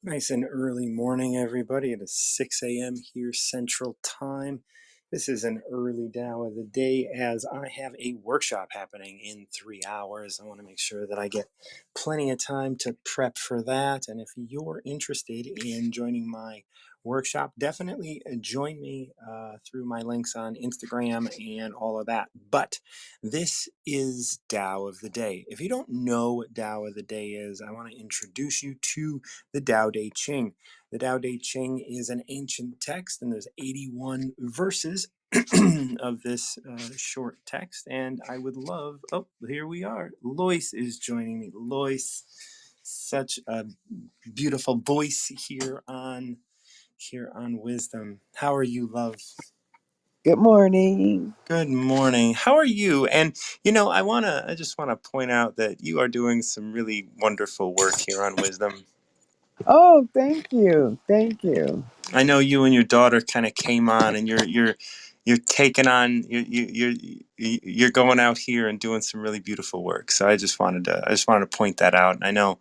Nice and early morning, everybody. It is 6 a.m. here Central Time. This is an early Dow of the day as I have a workshop happening in 3 hours. I want to make sure that I get plenty of time to prep for that. And if you're interested in joining my workshop, definitely join me through my links on Instagram and all of that. But this is Tao of the Day. If you don't know what Tao of the Day is, I want to introduce you to the Tao Te Ching. The Tao Te Ching is an ancient text, and there's 81 verses of this short text. And I would love, oh, here we are. Lois is joining me. Lois, such a beautiful voice here on Wisdom. How are you, love? Good morning. Good morning. How are you? And I just wanna point out that you are doing some really wonderful work here on Wisdom. Oh, thank you. Thank you. I know you and your daughter kind of came on, and you're taking on you're going out here and doing some really beautiful work. So I just wanted to point that out. I know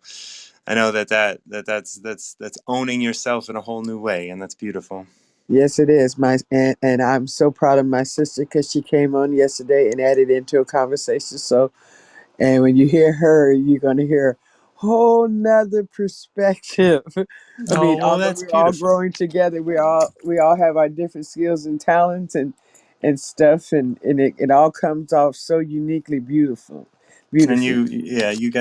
that's owning yourself in a whole new way, and that's beautiful. Yes, it is. And I'm so proud of my sister because she came on yesterday and added into a conversation. So, and when you hear her, you're going to hear a whole nother perspective. I Oh mean, well, although that's we're all beautiful. growing together, we all have our different skills and talents and stuff, and it all comes off so uniquely And beautifully. you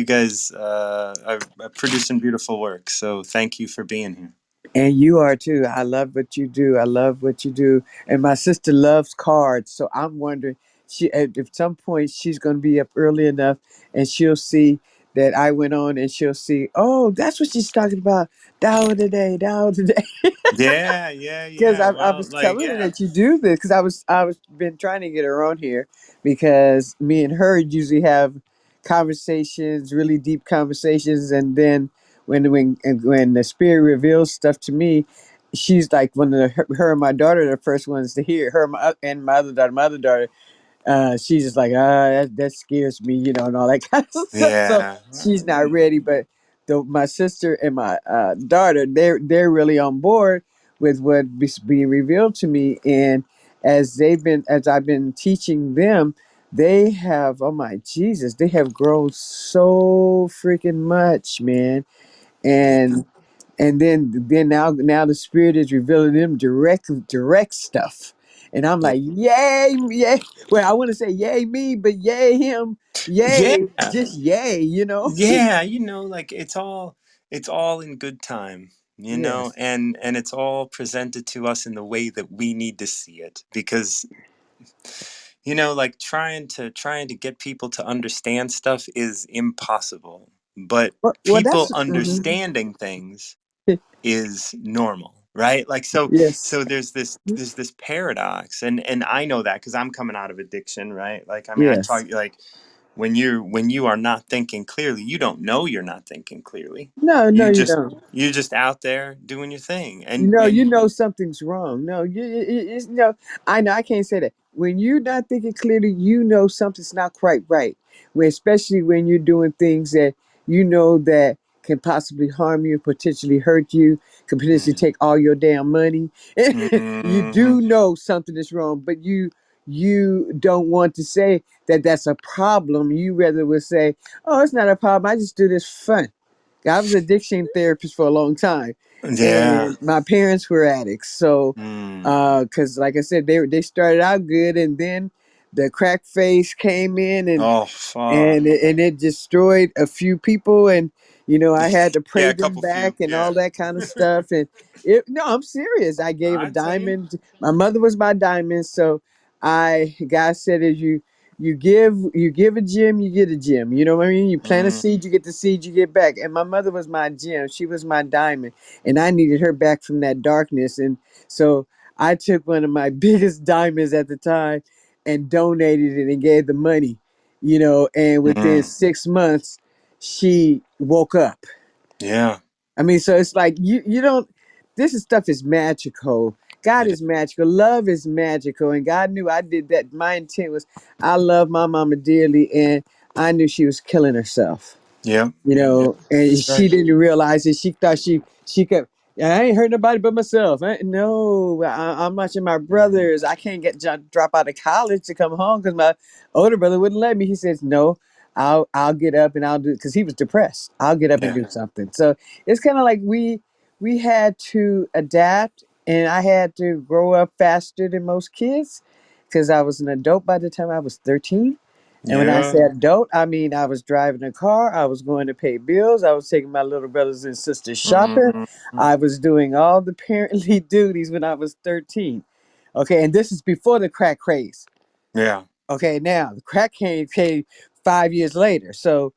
guys are producing beautiful work. So thank you for being here. And you are too. I love what you do. I love what you do. And my sister loves cards, so I'm wondering at some point she's going to be up early enough, and she'll see that I went on, and she'll see, oh, that's what she's talking about. Dow today, Dow today. Yeah, yeah, Because yeah. I Well, was like, telling her yeah. that you do this because I was been trying to get her on here because me and her usually have conversations, really deep conversations, and then when the spirit reveals stuff to me, she's like one of her and my daughter are the first ones to hear her and my other daughter, she's just like, that scares me, and all that kind of stuff. So Yeah. she's not ready. But my sister and my daughter, they're really on board with what is being revealed to me. And as I've been teaching them, they have, oh my Jesus, they have grown so freaking much, man. Yeah. And then now the spirit is revealing them direct stuff, and I'm Yeah. like, yay, yay. Well, I want to say yay me, but yay him, Yeah. yay, just yay. Yeah, like it's all in good time, Yes. and it's all presented to us in the way that we need to see it because like trying to get people to understand stuff is impossible, but Well, people that's mhm. understanding things is normal, right? Like so Yes, so there's this paradox, and I know that because I'm coming out of addiction, right? Like, I mean, I yes. talk like when you are not thinking clearly, you don't know you're not thinking clearly. No, no, you you just don't. you're just out there doing your thing, and No, you and know something's wrong. No, it's no. I know I can't say that. When you're not thinking clearly, you know something's not quite right. Especially when you're doing things that you know that can possibly harm you, potentially hurt you, can potentially mm, take all your damn money. You mhm. do know something is wrong, but you don't want to say that that's a problem. You rather would say, "Oh, it's not a problem. I just do this for fun." I was an addiction therapist for a long time, Yeah. and my parents were addicts. So, Mm. because like I said, they started out good, and then the crack face came in, and Oh, fuck. and it destroyed a few people, and I had to Yeah, pray a them couple few. back and Yeah. all that kind of stuff. And it no, I'm serious. I gave a I'd say. diamond. My mother was my diamond, so God said, as you give a gem, you get a gem. You know what I mean? You plant a Mm. seed, you get the seed, you get back. And my mother was my gem. She was my diamond, and I needed her back from that darkness. And so I took one of my biggest diamonds at the time and donated it and gave the money. And within Mm. 6 months, she woke up. Yeah. I mean, so it's like you don't. Stuff is magical. God Yeah. is magical. Love is magical, and God knew I did that. My intent was I love my mama dearly, and I knew she was killing herself. Yep. Yep. And That's she right. didn't realize it. She thought she kept. I ain't hurt nobody but myself. No, I'm watching my Mhm. brothers. I can't drop out of college to come home because my older brother wouldn't let me. He says, "No, I'll get up and I'll do," because he was depressed. I'll get up and Yeah. do something. So it's kind of like we had to adapt, and I had to grow up faster than most kids because I was an adult by the time I was 13. And when I say Yeah. adult, I mean I was driving a car, I was going to pay bills, I was taking my little brothers and sisters shopping, Mhm. I was doing all the parently duties when I was 13. Okay, and this is before the crack craze. Yeah. Okay, now the crack came 5 years later. So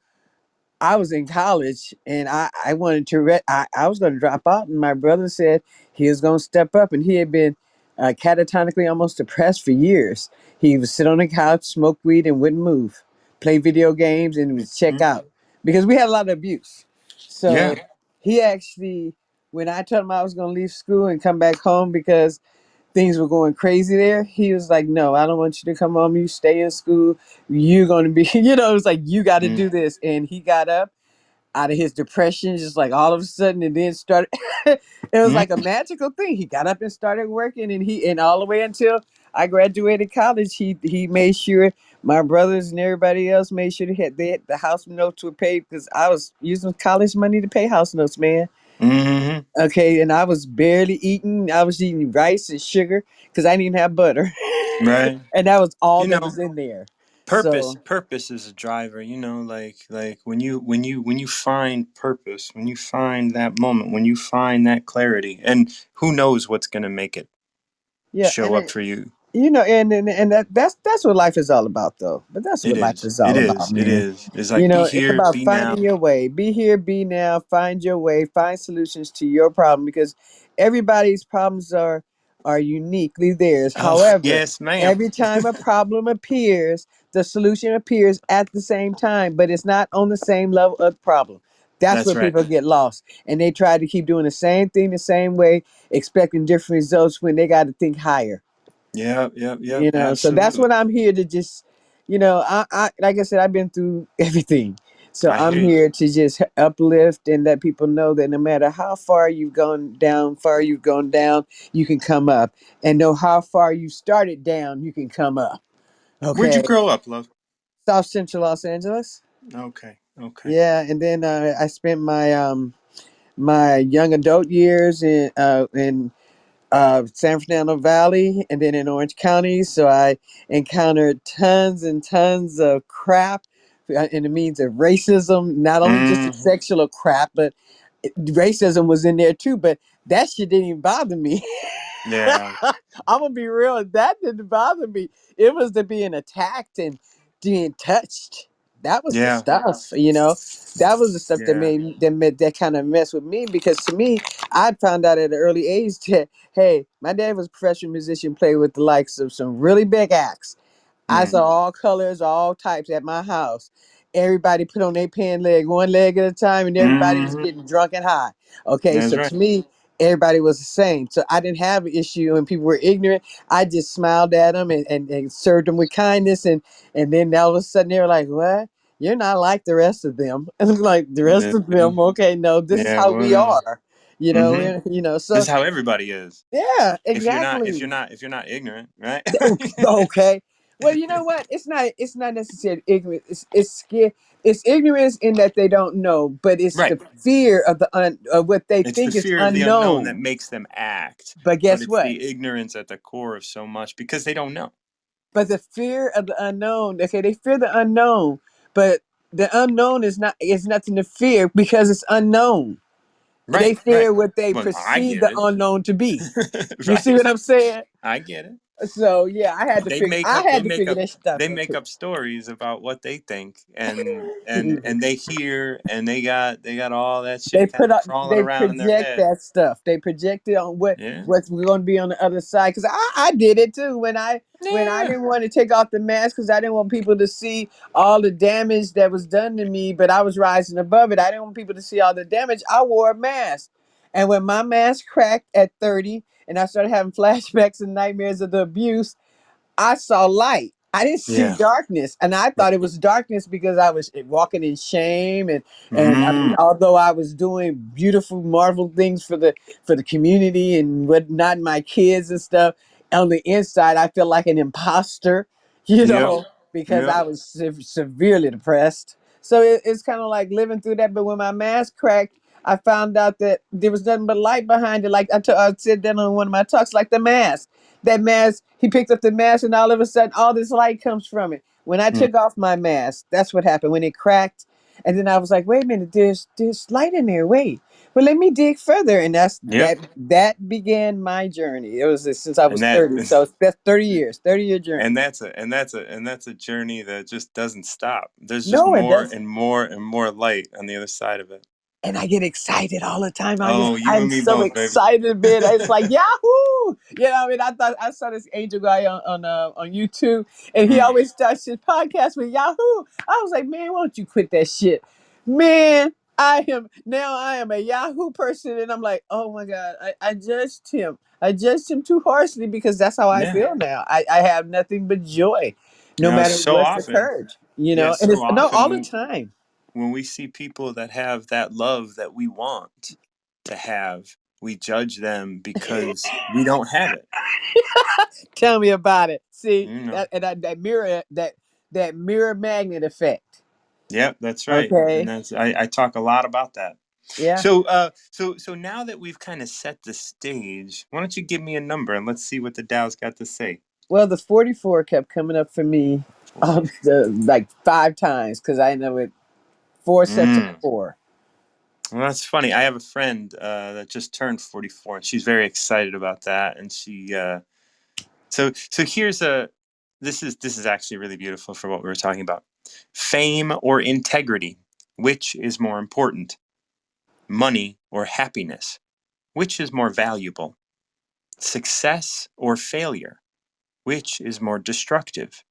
I was in college and I wanted to I was going to drop out, and my brother said he was going to step up, and he had been catatonically almost depressed for years. He would sit on the couch, smoke weed, and wouldn't move, play video games, and would check Mhm. out because we had a lot of abuse. So Yeah. he actually, when I told him I was going to leave school and come back home because things were going crazy there, he was like, "No, I don't want you to come home. You stay in school. You're going to be," it was like, "You got to Mm. do this." And he got up out of his depression, just like all of a sudden, and then started. It was like a Mhm. magical thing. He got up and started working, and all the way until I graduated college, he made sure my brothers and everybody else made sure the house notes were paid because I was using college money to pay house notes, man. Mhm. Okay, and I was barely eating. I was eating rice and sugar because I didn't even have butter, Right. and that was all You that was know, in there. purpose. So Purpose is a driver. Like when you find purpose, when you find that moment, when you find that clarity, and who knows what's gonna make it yeah, show and up for you. and that's what life is all about, though. But that's It what life is. is It all about, is. It man. is. It's like be It's here, about be finding now. your way. Be here, be now. Find your way. Find solutions to your problem because everybody's problems are uniquely theirs. Oh However, yes, ma'am. every time a problem appears, the solution appears at the same time, but it's not on the same level of the problem. That's That's where right. people get lost, and they try to keep doing the same thing the same way, expecting different results when they got to think higher. Yep. Yep. Yep. So that's Absolutely. what I'm here to just, I like I said, I've been through everything. So I I'm hear you. here to just uplift and let people know that no matter how far you've gone down, you can come up. And know how far you started down, you can come up. Where'd you Okay. grow up, love? South Central Los Angeles. Okay. Okay. Yeah, and then I spent my young adult years in San Fernando Valley, and then in Orange County. So I encountered tons and tons of crap in the means of racism, not only just the Hmm. sexual crap, but racism was in there too. But that shit didn't even bother me. Yeah. I'm gonna be real. That didn't bother me. It was the being attacked and being touched. That was the Yeah. stuff. That was the stuff that Yeah. that kind of mess with me because to me, I found out at an early age that hey, my dad was a professional musician, played with the likes of some really big acts. I Mm. saw all colors, all types at my house. Everybody put on their pen leg, one leg at a time, and everybody was Hmm. getting drunk and high. Okay, That's so right. to me, everybody was the same. So I didn't have an issue when people were ignorant. I just smiled at them and served them with kindness. And then all of a sudden they were like, "What? You're not like the rest of them." And I'm like, the rest of them, Mhm. okay, no, this is Yeah. how we Well. are. Hmm. This So is how everybody is. yeah, If you're not, if you're exactly. not, if you're not ignorant, right? Okay. Well, you know what? It's not necessarily ignorance. It's scare. It's ignorance in that they don't know, but it's Right. the fear of of what they It's the think is fear of the unknown that unknown. makes them act, But but guess it's what? the ignorance at the core of so much because they don't know. But the fear of the unknown. Okay, they fear the unknown, but the unknown is nothing to fear because it's unknown. They Right. Right. fear what they Well, I perceive get the it. unknown to be. You see Right. what I'm saying? I get it. So yeah, I had to They figure. make I up. They had to make figure up. that stuff They out make too. up stories about what they think, and they hear, and they got all that shit kind of crawling They around in their project head. that stuff. They project it on Yeah. what's going to be on the other side. Because I did it too when I Yeah. didn't want to take off the mask because I didn't want people to see all the damage that was done to me. But I was rising above it. I didn't want people to see all the damage. I wore a mask, and when my mask cracked at 30, and I started having flashbacks and nightmares of the abuse, I saw light. I didn't see Yeah. darkness, and I thought it was darkness because I was walking in shame, and I mean, Mm, although I was doing beautiful, marvel things for the community and whatnot, my kids and stuff. On the inside, I feel like an imposter, you yep. know, because Yep. I was severely depressed. So it's kind of like living through that. But when my mask cracked, I found out that there was nothing but light behind it. Like I said that on one of my talks, like the mask. That mask, he picked up the mask, and all of a sudden, all this light comes from it. When I Mm, took off my mask, that's what happened. When it cracked, and then I was like, "Wait a minute, there's light in there. Wait, well, let me dig further." And yep. that began my journey. It was since I And was 30, so that's 30 years, 30-year journey. that's a journey that just doesn't stop. There's just No, it more doesn't. and more and more light on the other side of it. And I get excited all the time. Oh, you I'm and me so both, baby. excited, man. It's like Yahoo! You know, what I mean, I thought I saw this angel guy on YouTube, and he Mm, always starts his podcast with Yahoo. I was like, man, why don't you quit that shit, man? I am a Yahoo person, and I'm like, oh my god, I judged him. I judged him too harshly because that's how I yeah. feel now. I have nothing but joy, no matter So what's often, occurred. You yeah, know, and so it's no often all the time. when we see people that have that love that we want to have, we judge them because we don't have it. Tell me about it. See You know. that mirror that mirror magnet effect. Yep, that's right. And Okay. that's I talk a lot about that. Yeah. So now that we've kind of set the stage, why don't you give me a number and let's see what the Dow's got to say. Well, the 44 kept coming up for me 40. like 5 times because I know it 4 sets of Mm. four. Well, that's funny. I have a friend that just turned 44, and she's very excited about that. And so here's a this is actually really beautiful for what we were talking about. Fame or integrity, which is more important? Money or happiness, which is more valuable? Success or failure, which is more destructive?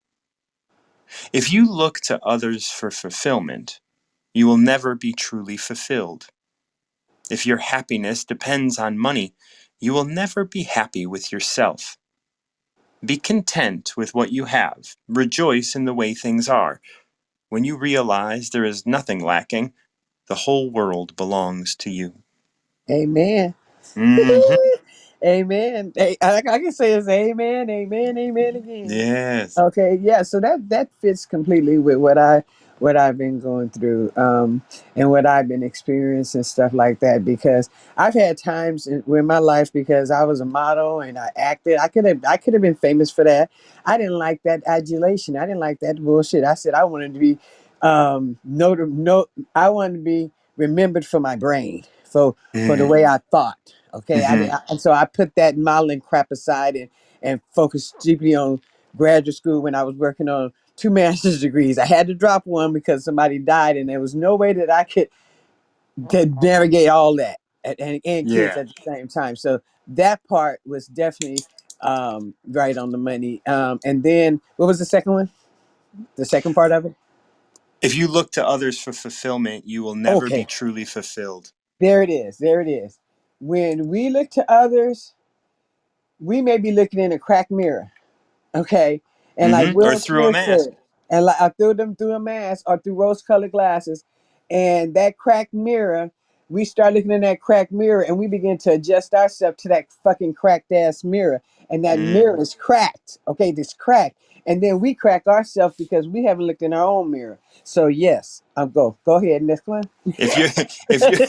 If you look to others for fulfillment, you will never be truly fulfilled. If your happiness depends on money, you will never be happy with yourself. Be content with what you have. Rejoice in the way things are. When you realize there is nothing lacking, the whole world belongs to you. Amen. Hmm. Amen. I can say it's amen, amen, amen again. Yes. Okay, yeah, so that fits completely with what I've been going through, and what I've been experiencing, stuff like that. Because I've had times in my life, because I was a model and I acted. I could have been famous for that. I didn't like that adulation. I didn't like that bullshit. I said I wanted to be no. I wanted to be remembered for my brain, for the Hmm. way I thought. Okay, Hmm. and so I put that modeling crap aside and focused deeply on graduate school when I was working on 2 master's degrees. I had to drop one because somebody died, and there was no way that I could navigate all that and kids Yeah. at the same time. So that part was definitely right on the money. And then what was the second one? The second part of it? If you look to others for fulfillment, you will never be Okay, truly fulfilled. there it is. There it is. When we look to others, we may be looking in a cracked mirror. Okay. And like Hmm. Or Will through a Smith mask. said, and like I threw them through a mask or through rose colored glasses, and that cracked mirror, we start looking in that cracked mirror and we begin to adjust ourselves to that fucking cracked ass mirror. And that mirror Hmm. is cracked. Okay, this cracked. And then we crack ourselves because we haven't looked in our own mirror. So yes, I'll go ahead, next one. If you if you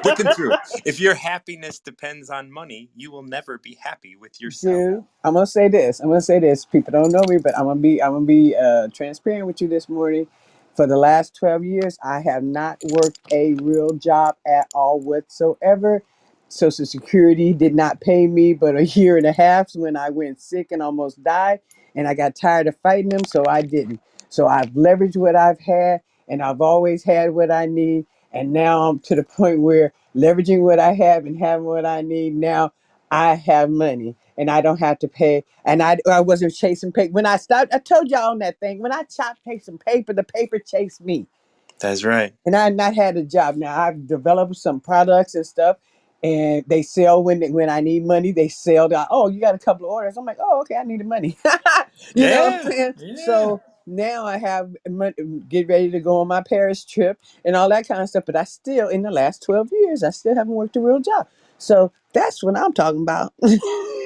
looking through, if your happiness depends on money, you will never be happy with yourself. Dude, I'm gonna say this. I'm gonna say this. People don't know me, but I'm gonna be transparent with you this morning. For the last 12 years, I have not worked a real job at all whatsoever. Social Security did not pay me but a year and a half when I went sick and almost died, and I got tired of fighting them, so I didn't. So I've leveraged what I've had, and I've always had what I need, and now I'm to the point where leveraging what I have and having what I need now, I have money and I don't have to pay. And I wasn't chasing paper. When I stopped, I told y'all on that thing, when I stopped chasing paper, the paper chased me. That's right. And I not had a job. Now I've developed some products and stuff, and they sell when I need money. They sell. Oh, you got a couple of orders. I'm like, oh, okay, I need the money. You know what I'm Yeah, saying? yeah, So now I have get ready to go on my Paris trip and all that kind of stuff. But I still, in the last 12 years, I still haven't worked a real job. So that's what I'm talking about.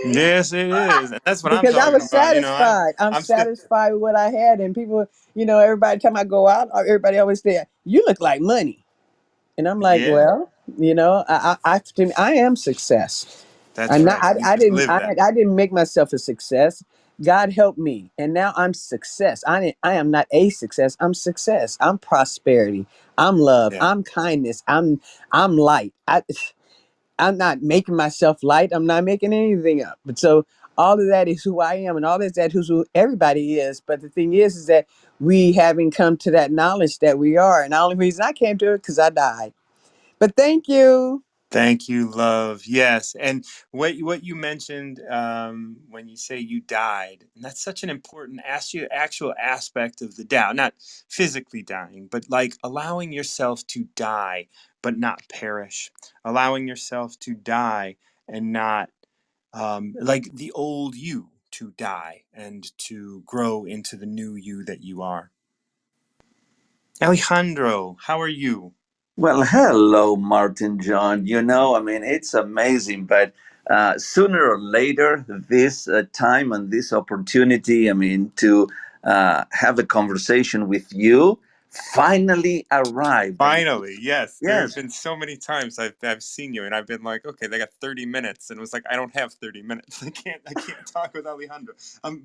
yes, it is, and that's what I'm Because I talking was about. satisfied. I'm I'm still, satisfied with what I had, and people, everybody time I go out, everybody always say, "You look like money," and I'm like, yeah, "Well, to me, I am success. that's And not, right. You I just didn't, live that. I didn't make myself a success. God helped me, and now I'm success. I am not a success. I'm success. I'm prosperity. I'm love. Yeah, I'm kindness. I'm light. I'm not making myself light. I'm not making anything up. But so all of that is who I am, and all of that is who everybody is. But the thing is that we haven't come to that knowledge that we are. And the only reason I came to it because I died. But thank you. thank you, love. Yes, and what you mentioned when you say you died, and that's such an important actual aspect of the Tao. Not physically dying, but like allowing yourself to die, but not perish. Allowing yourself to die and not like the old you to die and to grow into the new you that you are. Alejandro, how are you? Well, hello, Martin John. I mean, it's amazing, but sooner or later, this time and this opportunity, I mean, to have a conversation with you finally arrived. I mean, Finally, yes. There have yes, been so many times I've seen you and I've been like, okay, they got 30 minutes, and it was like I don't have 30 minutes. I can't talk with Alejandro.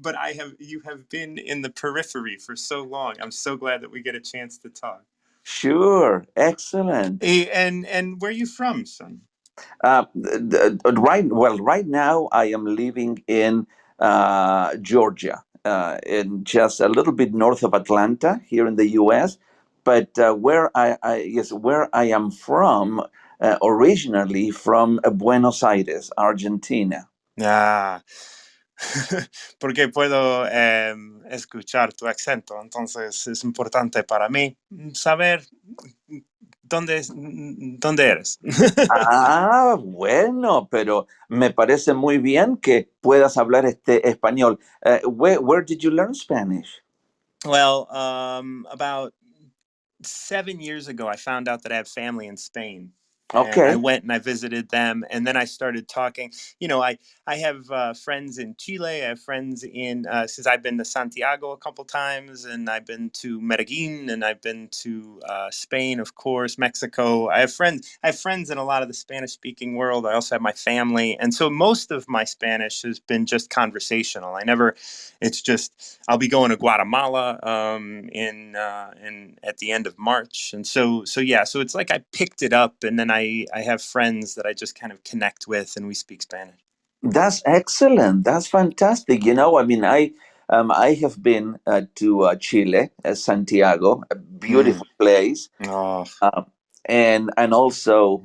But you have been in the periphery for so long. I'm so glad that we get a chance to talk. sure, excellent. And where are you from, son? Right now I am living in Georgia, in just a little bit north of Atlanta, here in the U.S. But where I am from, originally from Buenos Aires, Argentina. Ah, porque puedo escuchar tu acento, entonces es importante para mí saber dónde eres. Ah, bueno, pero me parece muy bien que puedas hablar este español. Where did you learn Spanish? Well, about 7 years ago, I found out that I have family in Spain. And I Okay. went and I visited them, and then I started talking. I have friends in Chile. I have friends in since I've been to Santiago a couple times, and I've been to Medellin, and I've been to Spain, of course, Mexico. I have friends. I have friends in a lot of the Spanish-speaking world. I also have my family, and so most of my Spanish has been just conversational. I never it's just I'll be going to Guatemala in at the end of March, and so yeah, so it's like I picked it up, and then I have friends that I just kind of connect with, and we speak Spanish. That's excellent. That's fantastic. I mean, I have been to Chile, Santiago, a Mm. beautiful place, Oh, um, and also,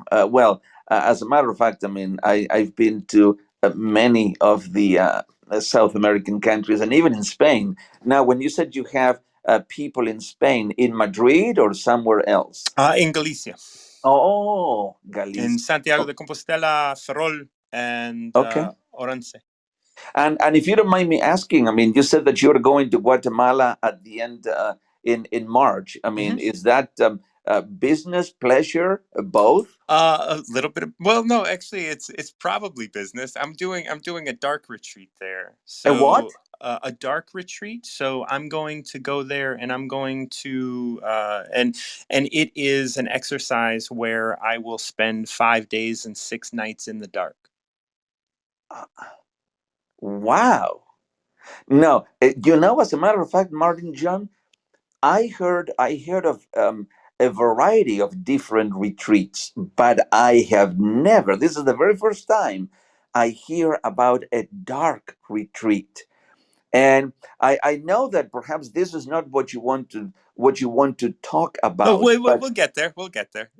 as a matter of fact, I mean, I've been to many of the South American countries, and even in Spain. Now, when you said you have people in Spain, in Madrid or somewhere else? in Galicia, Oh, in Galicia. Santiago Oh, de Compostela, Ferrol, and okay. Orense. And if you don't mind me asking, I mean, you said that you're going to Guatemala at the end in March. I mean, Mm-hmm. is that business, pleasure, both? A little bit of, well, no, actually, it's probably business. I'm doing a dark retreat there. A So what? a dark retreat. So I'm going to go there, and I'm going to and it is an exercise where I will spend 5 days and 6 nights in the dark. Wow. No, as a matter of fact, Martin John, I heard of a variety of different retreats, but I have never. This is the very first time I hear about a dark retreat. And I know that perhaps this is not what you want to talk Oh, about, we'll get there. We'll get there.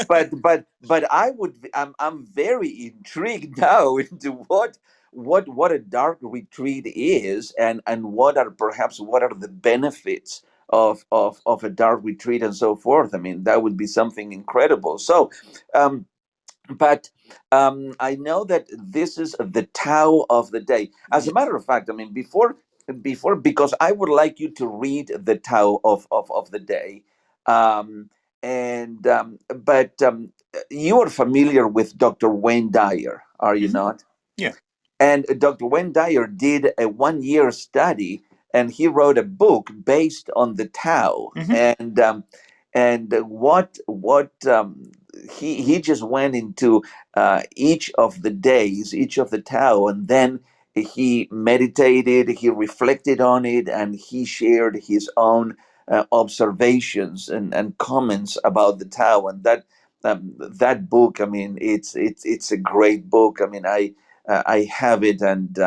but I'm very intrigued now into what a dark retreat is, and what are the benefits of a dark retreat and so forth. I mean, that would be something incredible. So, um, but I know that this is the Tao of the day. As a Yeah. matter of fact, I mean, before, because I would like you to read the Tao of the day. Um, and but You are familiar with Dr. Wayne Dyer, are you Hmm. not? Yeah. And Dr. Wayne Dyer did a 1 year study, and he wrote a book based on the Tao. Hmm. And he just went into each of the days, each of the Tao, and then he meditated, he reflected on it, and he shared his own observations and comments about the Tao. And that book, I mean, it's a great book. I mean, I have it, and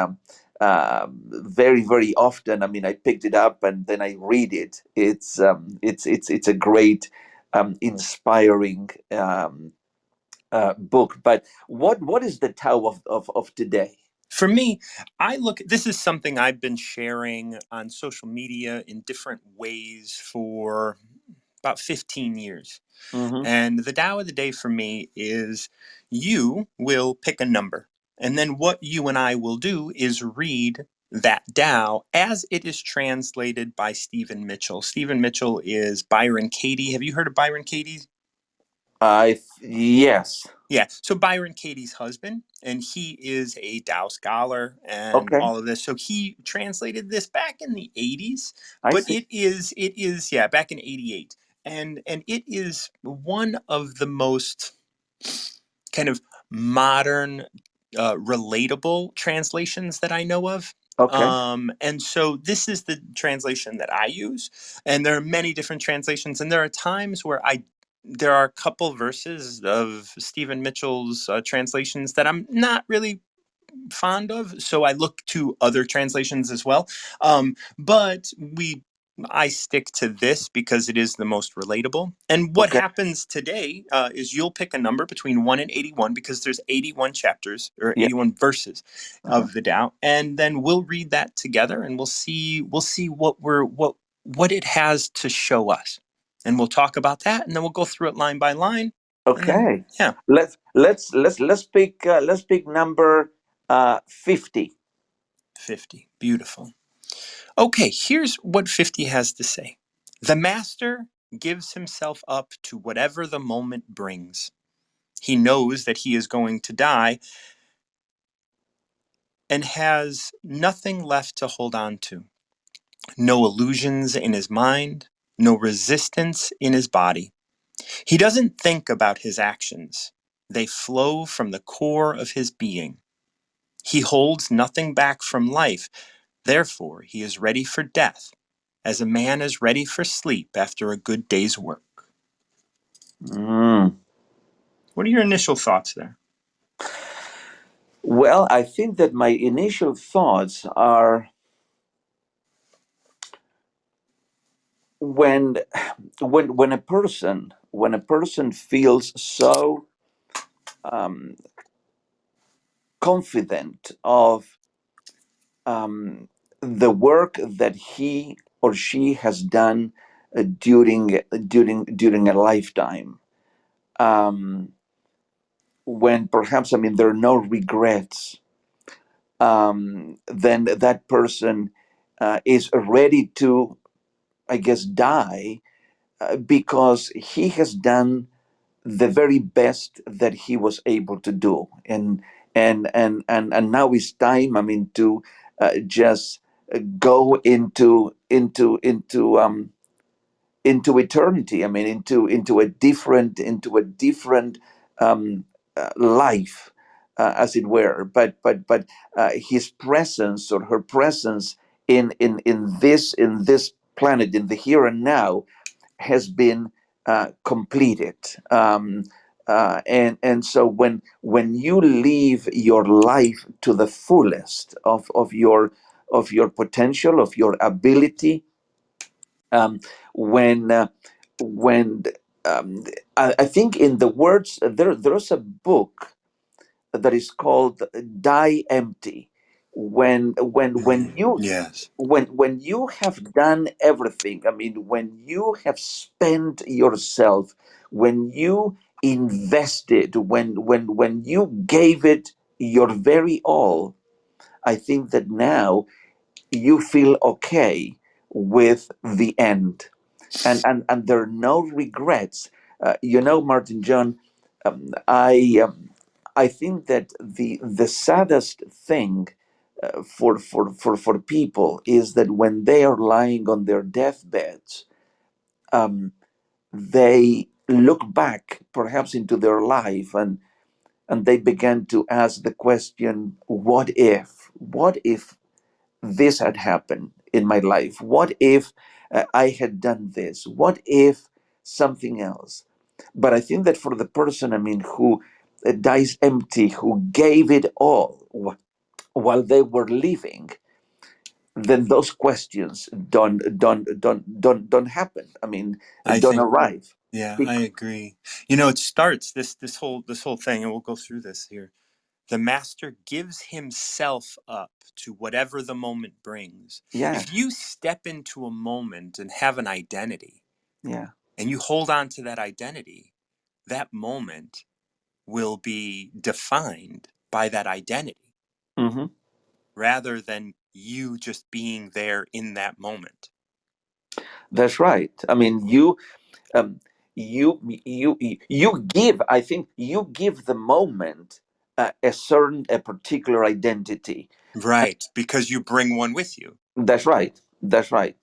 very very often, I mean, I picked it up and then I read it. It's a great, inspiring book. But what is the Tao of today? For me, this is something I've been sharing on social media in different ways for about 15 years. Hmm. And the Tao of the day for me is you will pick a number. And then what you and I will do is read that Tao as it is translated by Stephen Mitchell. Stephen Mitchell is Byron Katie. Have you heard of Byron Katie? Yes. Yeah, so Byron Katie's husband, and he is a Tao scholar and Okay, all of this. So he translated this back in the 80s, I but see. yeah, back in 88. And it is one of the most kind of modern, relatable translations that I know of. Okay. And so this is the translation that I use. And there are many different translations. And there are times where there are a couple verses of Stephen Mitchell's translations that I'm not really fond of, so I look to other translations as well. But I stick to this because it is the most relatable. And what Okay. happens today is you'll pick a number between 1 and 81, because there's 81 chapters or Yeah. 81 verses Uh-huh. of the Tao, and then we'll read that together, and we'll see what it has to show us, and we'll talk about that, and then we'll go through it line by line, and then Okay. yeah, Let's pick number 50. 50, beautiful. Okay, here's what 50 has to say. The master gives himself up to whatever the moment brings. He knows that he is going to die and has nothing left to hold on to. No illusions in his mind, no resistance in his body. He doesn't think about his actions, they flow from the core of his being. He holds nothing back from life, therefore, he is ready for death, as a man is ready for sleep after a good day's work. Mm. What are your initial thoughts there? Well, I think that my initial thoughts are when when a person feels so um, confident of the work that he or she has done during a lifetime, um, when perhaps, I mean, there are no regrets, then that person is ready to, I guess, die, because he has done the very best that he was able to do. And now it's time, I mean, to just go into eternity. I mean, into a different life, as it were. But his presence, or her presence, in this planet, in the here and now, has been completed. And so when you live your life to the fullest of your potential, of your ability, um, when when I think, in the words, there's a book that is called "Die Empty." When you Yes. when you have done everything, I mean, when you have spent yourself, when you invested, when you gave it your very all, I think that now you feel okay with the end, and there are no regrets. Martin John, I think that the saddest thing for people is that when they are lying on their deathbeds, um, they look back perhaps into their life, and they began to ask the question, what if this had happened in my life? What if I had done this? What if something else? But I think that for the person, I mean, who dies empty, who gave it all while they were living, then those questions don't happen. I mean, I don't think, arrive. yeah, I Bec- agree. You know, it starts this whole thing, and we'll go through this here. The master gives himself up to whatever the moment brings. yeah, If you step into a moment and have an identity, yeah. and you hold on to that identity, that moment will be defined by that identity Hmm. rather than you just being there in that moment. That's right. I mean, um, you give. I think you give the moment a particular identity. Right, because you bring one with you. That's right. That's right.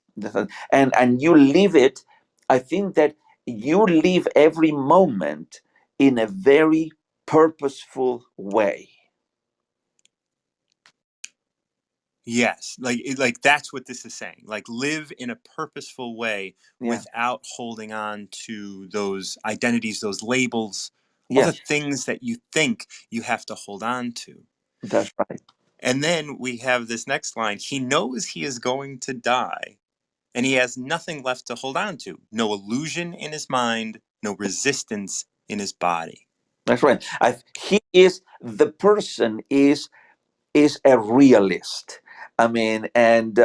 And you live it. I think that you live every moment in a very purposeful way. Yes, like that's what this is saying. Like live in a purposeful way Yeah. without holding on to those identities, those labels, all the Yes. things that you think you have to hold on to. That's right. And then we have this next line. He knows he is going to die, and he has nothing left to hold on to. No illusion in his mind, no resistance in his body. That's right. He is the person is a realist. I mean,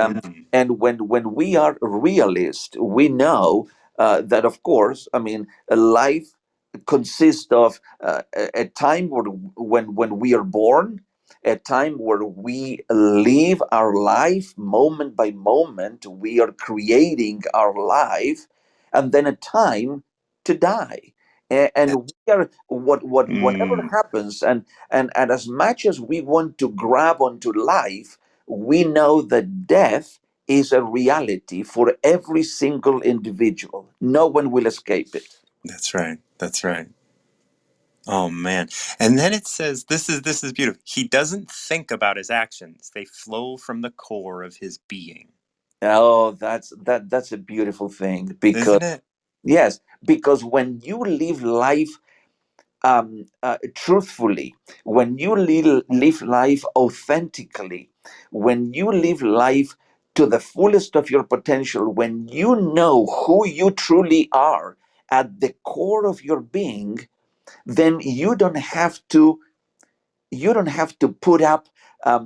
Mm, and when we are realist, we know that of course, I mean, a life consists of a time when we are born, a time where we live our life moment by moment, we are creating our life, and then a time to die. And we are whatever mm, happens, and as much as we want to grab onto life, we know that death is a reality for every single individual. No one will escape it. that's right. That's right. Oh man. And then it says this is beautiful. He doesn't think about his actions. They flow from the core of his being. Oh, that's a beautiful thing, because Isn't it? yes, because when you live life truthfully, when you live life authentically, when you live life to the fullest of your potential, when you know who you truly are at the core of your being, then you don't have to put up a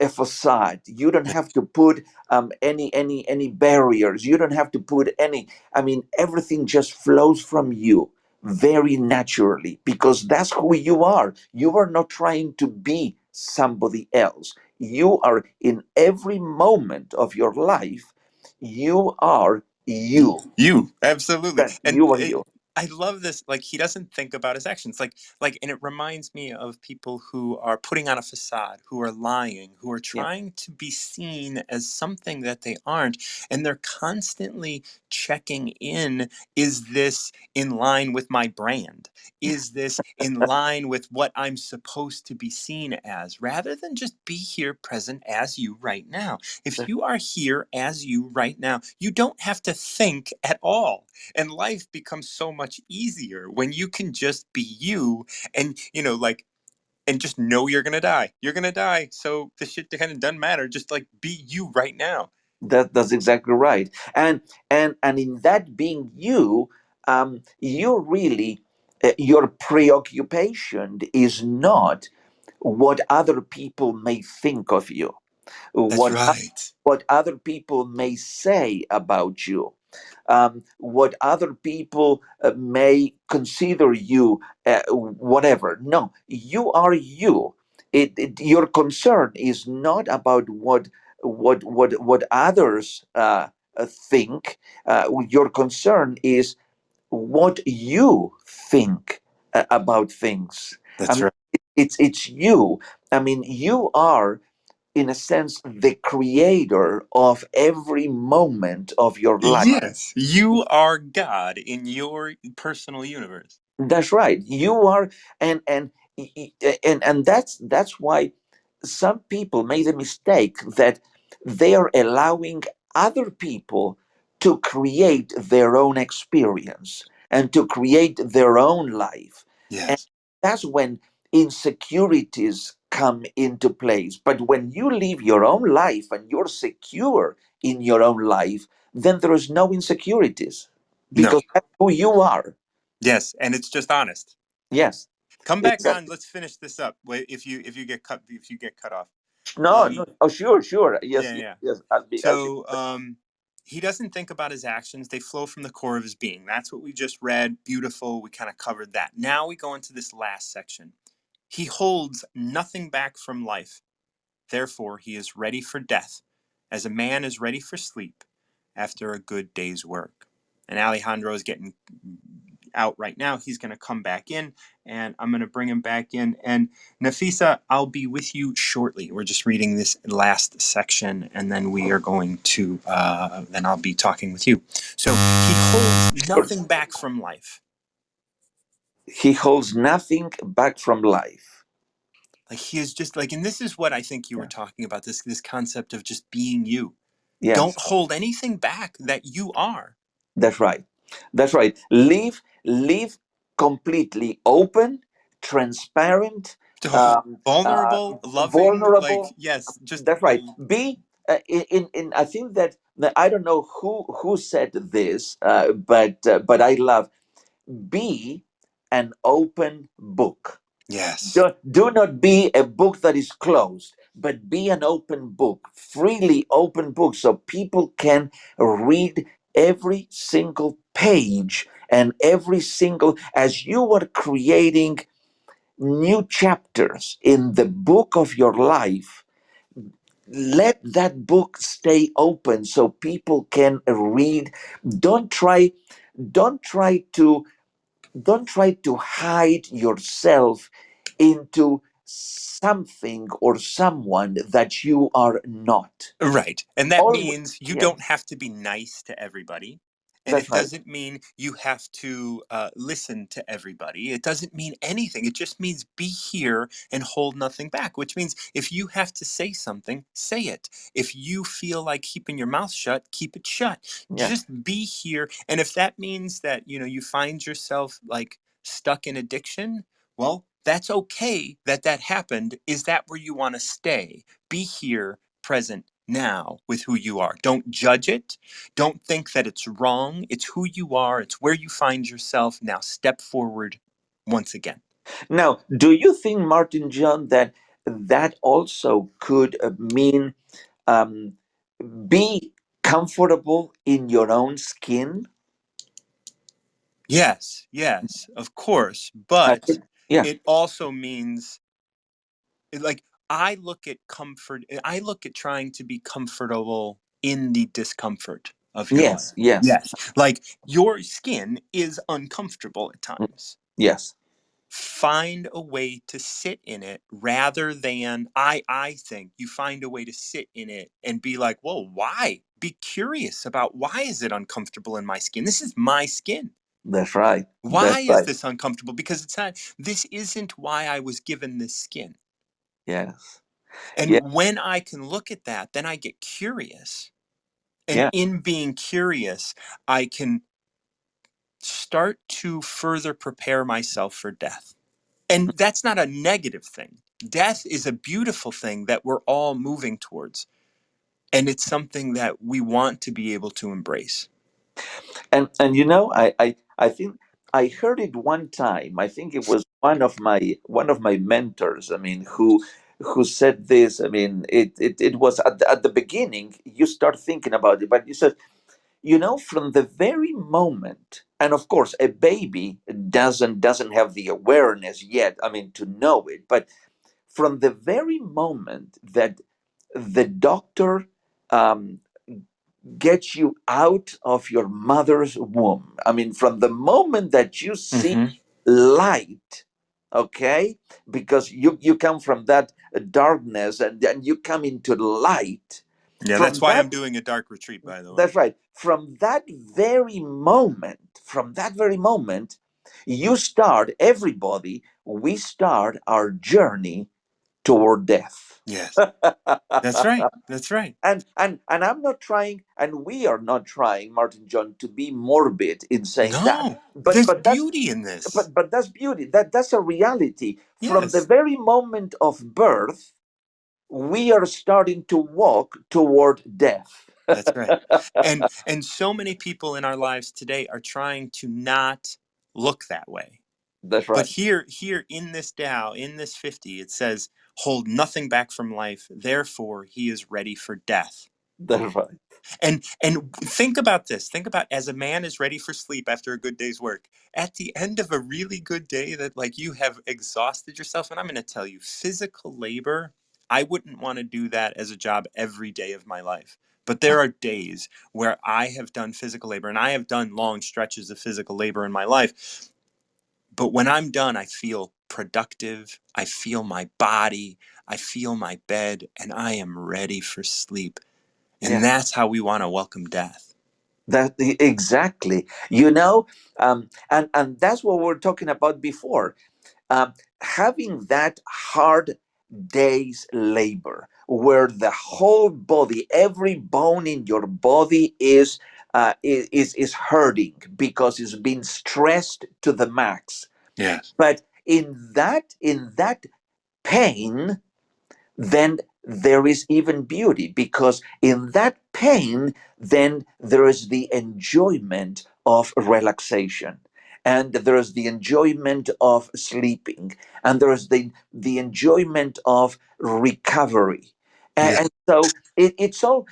facade. You don't have to put any barriers. You don't have to put any. I mean, everything just flows from you very naturally, because that's who you are. You are not trying to be somebody else. You are in every moment of your life. You are you. You absolutely. That And you are you. I love this. Like he doesn't think about his actions. And it reminds me of people who are putting on a facade, who are lying, who are Yeah. trying to be seen as something that they aren't, and they're constantly checking in. Is this in line with my brand? Is this in line with what I'm supposed to be seen as? Rather than just be here present as you right now. If you are here as you right now, you don't have to think at all. And life becomes so much easier when you can just be you and, and just know you're going to die. You're going to die. So the shit kind of doesn't matter. Just like be you right now. That's exactly right. And in that being you, you really your preoccupation is not what other people may think of you, That's what right. what other people may say about you, what other people may consider you, whatever. No, you are you, Your concern is not about what others think. Your concern is what you think about things. I That's mean, right. it's you. I mean, you are, in a sense, the creator of every moment of your life. Yes, you are God in your personal universe. That's right. You are, and and that's why some people made the mistake that they are allowing other people to create their own experience and to create their own life. And Yes. that's when insecurities come into place. But when you live your own life and you're secure in your own life, then there is no insecurities No. because that's who you are. Yes, and it's just honest. Yes, Come back on. exactly. Let's finish this up. Wait, if you get cut off. No, no. He Oh, sure, sure. Yes, Yeah, yes, yeah. yes. I'll be. So he doesn't think about his actions. They flow from the core of his being. That's what we just read. Beautiful. We kind of covered that. Now we go into this last section. He holds nothing back from life. Therefore, he is ready for death, as a man is ready for sleep after a good day's work. And Alejandro is getting out right now. He's going to come back in, and I'm going to bring him back in. And Nafisa, I'll be with you shortly. We're just reading this last section, and then we are going to, then I'll be talking with you. So he holds Sure. nothing back from life. He holds nothing back from life. Like he is just like, and this is what I think you were Yeah. talking about, this concept of just being you. Don't Yes, hold anything back that you are. that's right. That's right. Live completely open, transparent, um, uh, Vulnerable, loving, like vulnerable. yes, just That's right. Be in. I think that I don't know who said this, but I love, be an open book. yes. Do not be a book that is closed, but be an open book, freely open book, so people can read every single page and every single, as you are creating new chapters in the book of your life. Let that book stay open so people can read. Don't try to don't try to hide yourself into something or someone that you are not. Right. And that Always. means you Yeah, don't have to be nice to everybody. And that's it right. doesn't mean you have to listen to everybody. It doesn't mean anything. It just means be here and hold nothing back, which means if you have to say something, say it. If you feel like keeping your mouth shut, keep it shut. Yeah. Just be here. And if that means that, you find yourself like stuck in addiction, well, that's okay that that happened. Is that where you want to stay? Be here, present now with who you are. Don't judge it. Don't think that it's wrong. It's who you are. It's where you find yourself. Now step forward once again. Now, do you think, Martin John, that that also could mean, um, be comfortable in your own skin? Yes, yes, of course. I But think, yeah. it also means like I look at trying to be comfortable in the discomfort of your life. Yes, yes, Yes. Like your skin is uncomfortable at times. yes. Find a way to sit in it rather than I think you find a way to sit in it and be like, well, why? Be curious about why is it uncomfortable in my skin? This is my skin. That's right. That's Why is right. this uncomfortable? Because it's not, this isn't why I was given this skin. Yes. Yeah. And when I can look at that, then I get curious. And Yeah. in being curious, I can start to further prepare myself for death. And that's not a negative thing. Death is a beautiful thing that we're all moving towards. And it's something that we want to be able to embrace. And I think I heard it one time. I think it was one of my mentors. I mean, who said this. I mean, it was at the beginning. You start thinking about it, but you said, from the very moment, and of course, a baby doesn't have the awareness yet. I mean, to know it, but from the very moment that the doctor um, gets you out of your mother's womb, I mean, from the moment that you see Hmm. light, okay, because you come from that darkness and then you come into light. Yeah, that's From why that, I'm doing a dark retreat, by the way. that's right. From that very moment, you start, everybody, we start our journey toward death. Yes, that's right. That's right. And I'm not trying, and we are not trying, Martin John, to be morbid in saying that. No, But there's but that's beauty in this. but that's beauty. That's a reality. From the Yes, very moment of birth, we are starting to walk toward death. that's right. And so many people in our lives today are trying to not look that way. That's But right. here in this Tao, in this 50, it says, hold nothing back from life, therefore he is ready for death. That's right. And think about this. Think about, as a man is ready for sleep after a good day's work. At the end of a really good day that, like, you have exhausted yourself, and I'm going to tell you, physical labor, I wouldn't want to do that as a job every day of my life. But there are days where I have done physical labor, and I have done long stretches of physical labor in my life. But when I'm done, I feel productive. I feel my body. I feel my bed, and I am ready for sleep. And Yeah. that's how we want to welcome death. That exactly. And that's what we are talking about before. Um, Having that hard day's labor, where the whole body, every bone in your body is hurting because it's been stressed to the max. Yes. But in that pain, then there is even beauty, because in that pain, then there is the enjoyment of relaxation, and there is the enjoyment of sleeping, and there is the enjoyment of recovery. Yeah. And so it's all,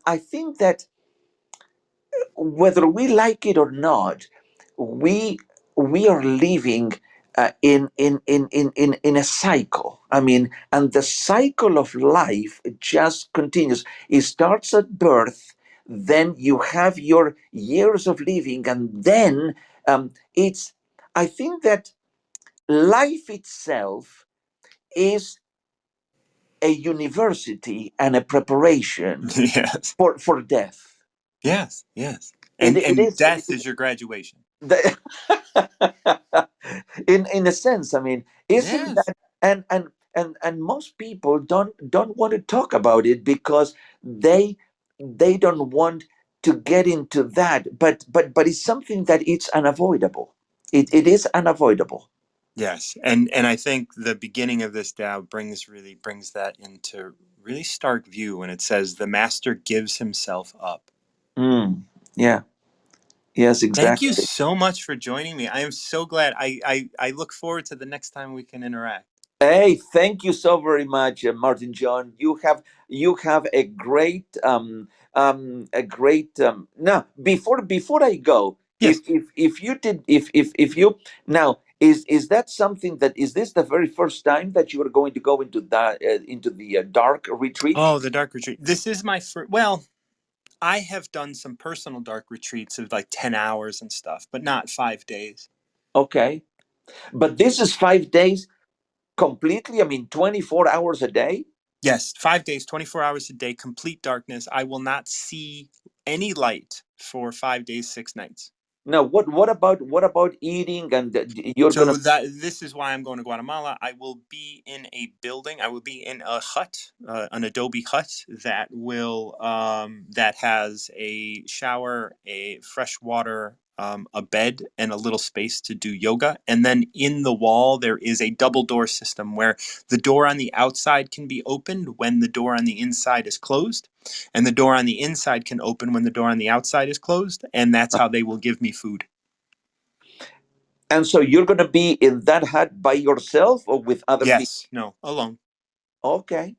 I think that whether we like it or not, we we are living in a cycle. I mean, and the cycle of life just continues. It starts at birth, then you have your years of living, and then it's. I think that life itself is a university and a preparation Yes. for death. Yes. Yes. It, And it and is. death is your graduation. The, in a sense, I mean, isn't Yes. that, and most people don't want to talk about it because they don't want to get into that, but it's something that it's unavoidable. It is unavoidable. Yes. And I think the beginning of this Tao brings that into really stark view when it says the master gives himself up. Mm, yeah. Yes, Thank you exactly. so much for joining me. I am so glad. I look forward to the next time we can interact. Hey, thank you so very much, Martin John. You have a great. Now, before I go, Yes. if you did if you now, is that something that, is this the very first time that you are going to go into the dark retreat? Oh, the dark retreat. This is my first. Well, I have done some personal dark retreats of like 10 hours and stuff, but not 5 days. Okay, but this is 5 days completely. I mean, 24 hours a day. Yes, 5 days, 24 hours a day, complete darkness. I will not see any light for 5 days, 6 nights. Now, what about eating, and you're gonna. So that this is why I'm going to Guatemala. I will be in a building. I will be in a hut, an adobe hut that has a shower, a fresh water, a bed, and a little space to do yoga. And then in the wall there is a double door system where the door on the outside can be opened when the door on the inside is closed, and the door on the inside can open when the door on the outside is closed. And that's how they will give me food. And so you're going to be in that hut by yourself or with other people? Yes, no, alone. Okay.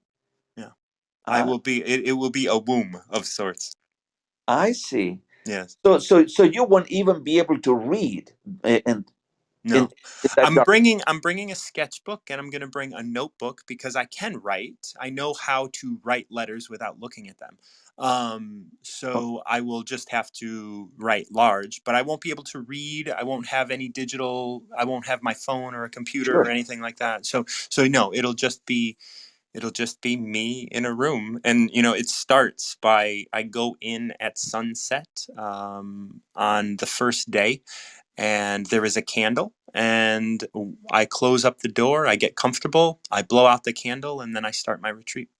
Yeah. I Uh, will be. It will be a womb of sorts. I see. Yes. So you won't even be able to read. And in, No. in that I'm dark? bringing a sketchbook, and I'm going to bring a notebook because I can write. I know how to write letters without looking at them. Oh, So I will just have to write large, but I won't be able to read. I won't have any digital. I won't have my phone or a computer or sure. anything like that. So no, it'll just be me in a room. And it starts by I go in at sunset on the first day, and there is a candle, and I close up the door, I get comfortable, I blow out the candle, and then I start my retreat.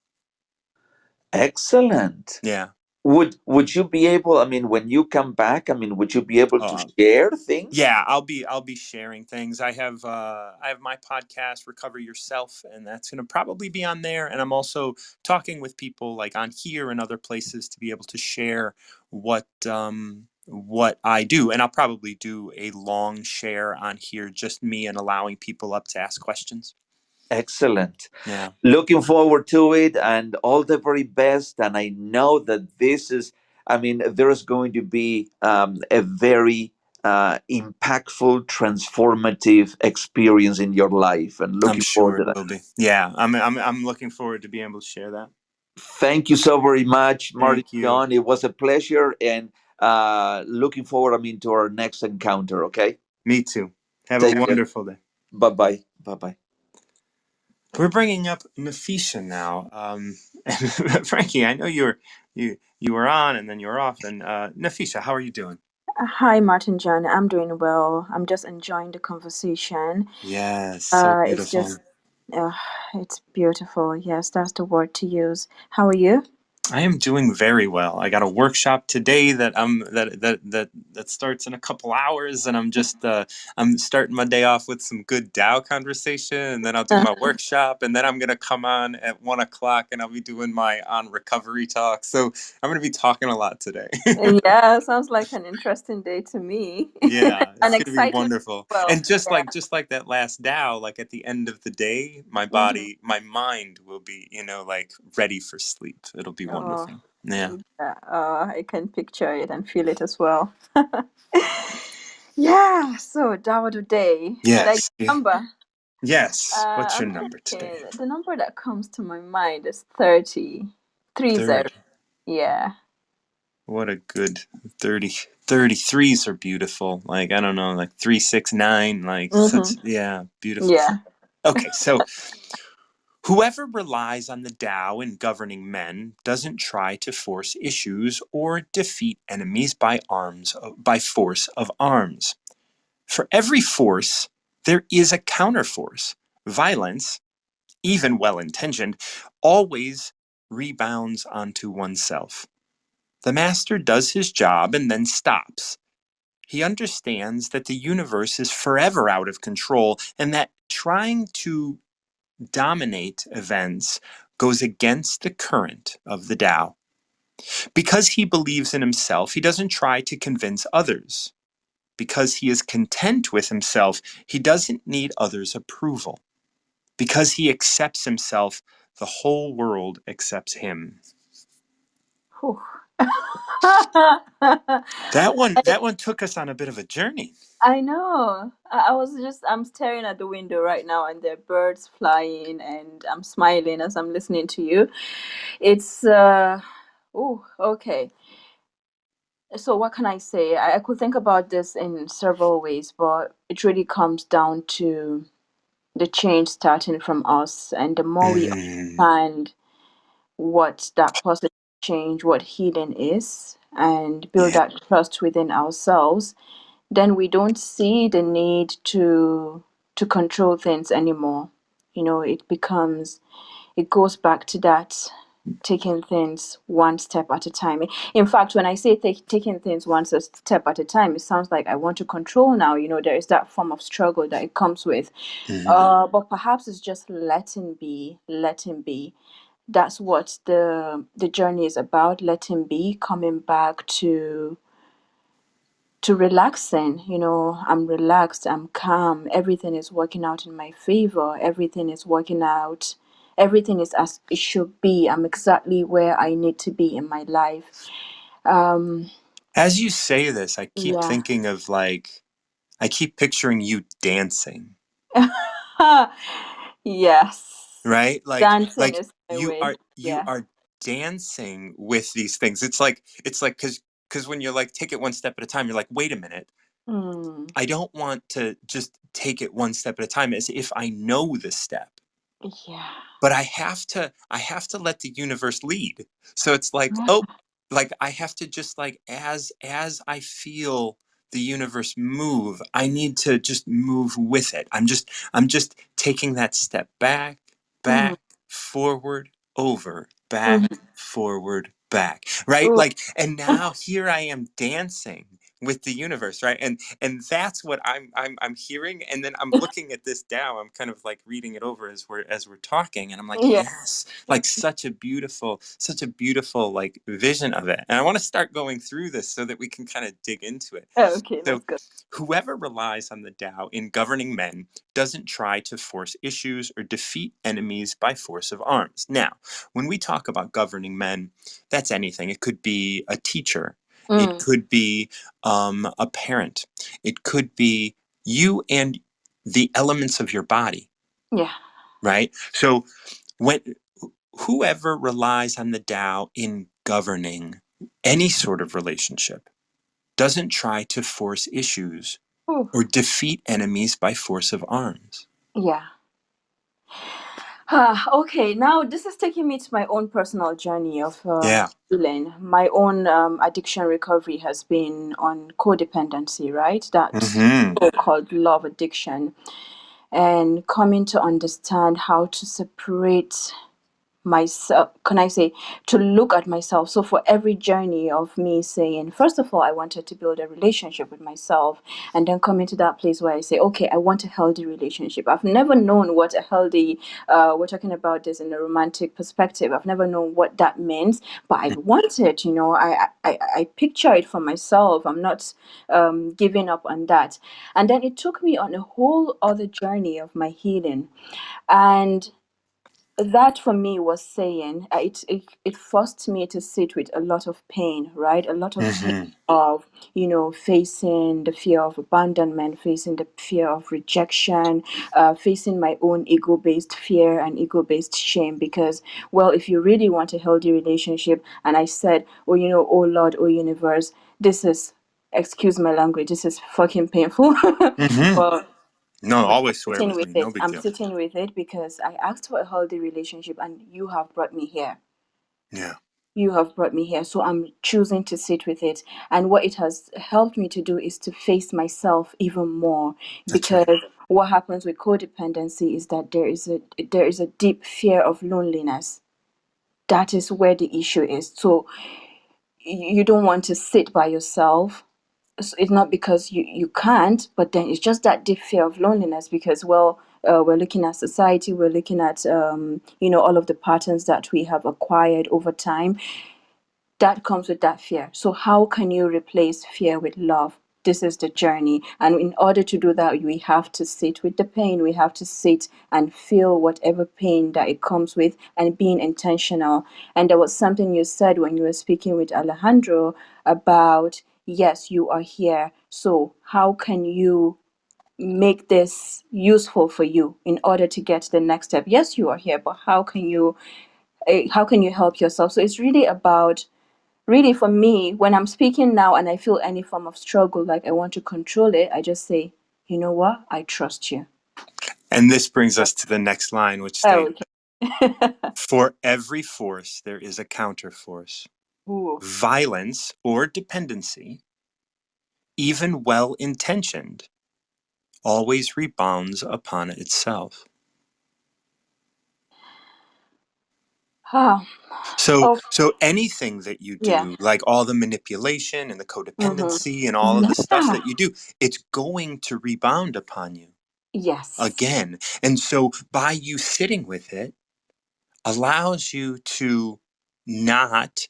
Excellent. Yeah. Would you be able, I mean, when you come back, I mean, would you be able to Oh, share things? yeah, I'll be sharing things. I have my podcast, Recover Yourself, and that's going to probably be on there. And I'm also talking with people like on here and other places to be able to share what I do. And I'll probably do a long share on here, just me, and allowing people up to ask questions. Excellent. Yeah. Looking forward to it and all the very best. And I know that this is, I mean, there's going to be a very impactful, transformative experience in your life, and I'm looking forward sure to it that. will be. Yeah, I'm looking forward to being able to share that. Thank you so very much, Martin Thank you. John. It was a pleasure, and looking forward, I mean, to our next encounter. Okay. Me too. Have a Take care. wonderful day. Bye bye. Bye bye. We're bringing up Nafisha now. And Frankie, I know you were on and then you were off. And Nafisha, how are you doing? Hi, Martin John. I'm doing well. I'm just enjoying the conversation. Yes, so It's beautiful. just, uh, it's beautiful. Yes, that's the word to use. How are you? I am doing very well. I got a workshop today that starts in a couple hours, and I'm starting my day off with some good Tao conversation, and then I'll do my workshop, and then I'm gonna come on at 1 o'clock, and I'll be doing my on recovery talk. So I'm gonna be talking a lot today. Yeah, sounds like an interesting day to me. Yeah, And it's gonna be exciting as wonderful. well. And just Yeah. like that last Tao, like at the end of the day, Hmm. my mind will be, like ready for sleep. It'll be Oh, wonderful. Yeah. yeah. I can picture it and feel it as well. Yeah, so Dawa today. Should I give Yes. a number? Yes. What's your I'm number today? thinking the number that comes to my mind is 30. 30. 30. Yeah. What a good 30. 33s are beautiful. Like, I don't know, like 369, like Mm-hmm. such, yeah, beautiful. Yeah. Okay, so whoever relies on the Tao in governing men doesn't try to force issues or defeat enemies by force of arms. For every force, there is a counterforce. Violence, even well intentioned, always rebounds onto oneself. The master does his job and then stops. He understands that the universe is forever out of control, and that trying to dominate events goes against the current of the Tao. Because he believes in himself, he doesn't try to convince others. Because he is content with himself, he doesn't need others' approval. Because he accepts himself, the whole world accepts him. Whew. That one took us on a bit of a journey. I know. I'm staring at the window right now and there are birds flying and I'm smiling as I'm listening to you. It's, oh, okay. So what can I say? I could think about this in several ways, but it really comes down to the change starting from us. And the more we Mm, understand what that positive change, what healing is, and build yeah. that trust within ourselves, then we don't see the need to control things anymore. It goes back to that taking things one step at a time. In fact, when I say taking things one step at a time, it sounds like I want to control now. There is that form of struggle that it comes with. Mhm. But perhaps it's just letting be. That's what the journey is about, letting be, coming back to relaxing. I'm relaxed, I'm calm, everything is working out in my favor, everything is working out, everything is as it should be. I'm exactly where I need to be in my life. um As you say this, I keep yeah. thinking of like I keep picturing you dancing, Yes. right? Dancing Like is my way. you Yeah. are dancing with these things. It's like because when you're like take it one step at a time, you're like, wait a minute. Mm. I don't want to just take it one step at a time as if I know the step. Yeah. But I have to let the universe lead. So it's like, oh, like I have to just like as I feel the universe move, I need to just move with it. I'm just taking that step back, Mm-hmm. back, forward, over, back, Mm-hmm. forward, back, right? Ooh. Like, and now here I am dancing with the universe, right? And that's what I'm hearing. And then I'm looking at this now. I'm kind of like reading it over as we're talking, and I'm like, Yeah. yes, like such a beautiful like vision of it. And I want to start going through this so that we can kind of dig into it. Okay, So let's go. whoever relies on the Tao in governing men doesn't try to force issues or defeat enemies by force of arms. Now, when we talk about governing men, that's anything. It could be a teacher. It Mm. could be a parent. It could be you and the elements of your body, Yeah. right? So when whoever relies on the Tao in governing any sort of relationship doesn't try to force issues Ooh. or defeat enemies by force of arms. Yeah. Okay, now this is taking me to my own personal journey of Yeah. healing. My own addiction recovery has been on codependency, right? That Mm-hmm. so-called love addiction, and coming to understand how to separate myself, can I say, to look at myself. So for every journey of me saying, first of all, I wanted to build a relationship with myself, and then coming to that place where I say, okay, I want a healthy relationship. I've never known what a healthy, we're talking about this in a romantic perspective, I've never known what that means, but I want it, I picture it for myself. I'm not giving up on that. And then it took me on a whole other journey of my healing. And that for me was saying, it forced me to sit with a lot of pain, right? A lot of pain Mm-hmm. of, facing the fear of abandonment, facing the fear of rejection, facing my own ego-based fear and ego-based shame. Because, well, if you really want a healthy relationship, and I said, oh, oh Lord, oh universe, this is, excuse my language, this is fucking painful. Mm-hmm. but No, but always swear sitting with with me. No it. big I'm deal. sitting with it because I asked for a healthy relationship and you have brought me here. Yeah, You have brought me here. So I'm choosing to sit with it. And what it has helped me to do is to face myself even more. that's Because right. what happens with codependency is that there is a deep fear of loneliness. That is where the issue is. So you don't want to sit by yourself. It's not because you can't, but then it's just that deep fear of loneliness because, well, we're looking at society, we're looking at all of the patterns that we have acquired over time. That comes with that fear. So how can you replace fear with love? This is the journey, and in order to do that, we have to sit with the pain. We have to sit and feel whatever pain that it comes with, and being intentional. And there was something you said when you were speaking with Alejandro about, yes, you are here, so how can you make this useful for you in order to get to the next step? Yes, you are here, but how can you help yourself? So it's really about, really, for me, when I'm speaking now and I feel any form of struggle, like I want to control it, I just say, you know what, I trust you. And this brings us to the next line, which Oh, states, okay. for every force, there is a counterforce. Ooh. Violence or dependency, even well intentioned, always rebounds upon itself. Ah. Oh, So anything that you yeah. do, like all the manipulation and the Mm-hmm. codependency and all of the stuff Yeah. that you do, it's going to rebound upon you Yes. again. And so by you sitting with it allows you to not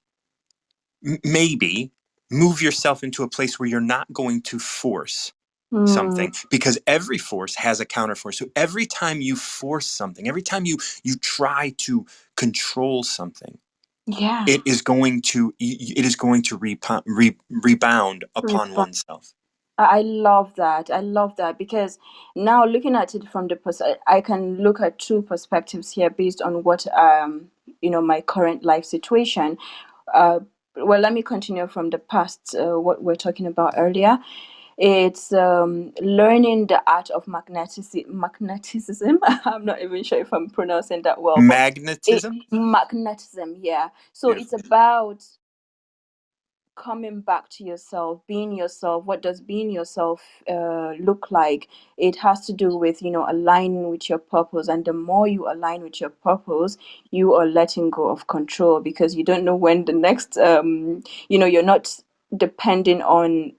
maybe move yourself into a place where you're not going to force Mm, something, because every force has a counterforce. So every time you force something, every time you try to control something, yeah. it is going to rebound upon Rebound. oneself. I love that. I love that because now looking at it from the I can look at two perspectives here based on what my current life situation. Uh, well, let me continue from the past. What we're talking about earlier. It's learning the art of magnetism. I'm not even sure if I'm pronouncing that well, but Magnetism? magnetism. Yeah. So it's Beautiful. about coming back to yourself, being yourself. What does being yourself look like? It has to do with, aligning with your purpose. And the more you align with your purpose, you are letting go of control because you don't know when the next, you're not depending on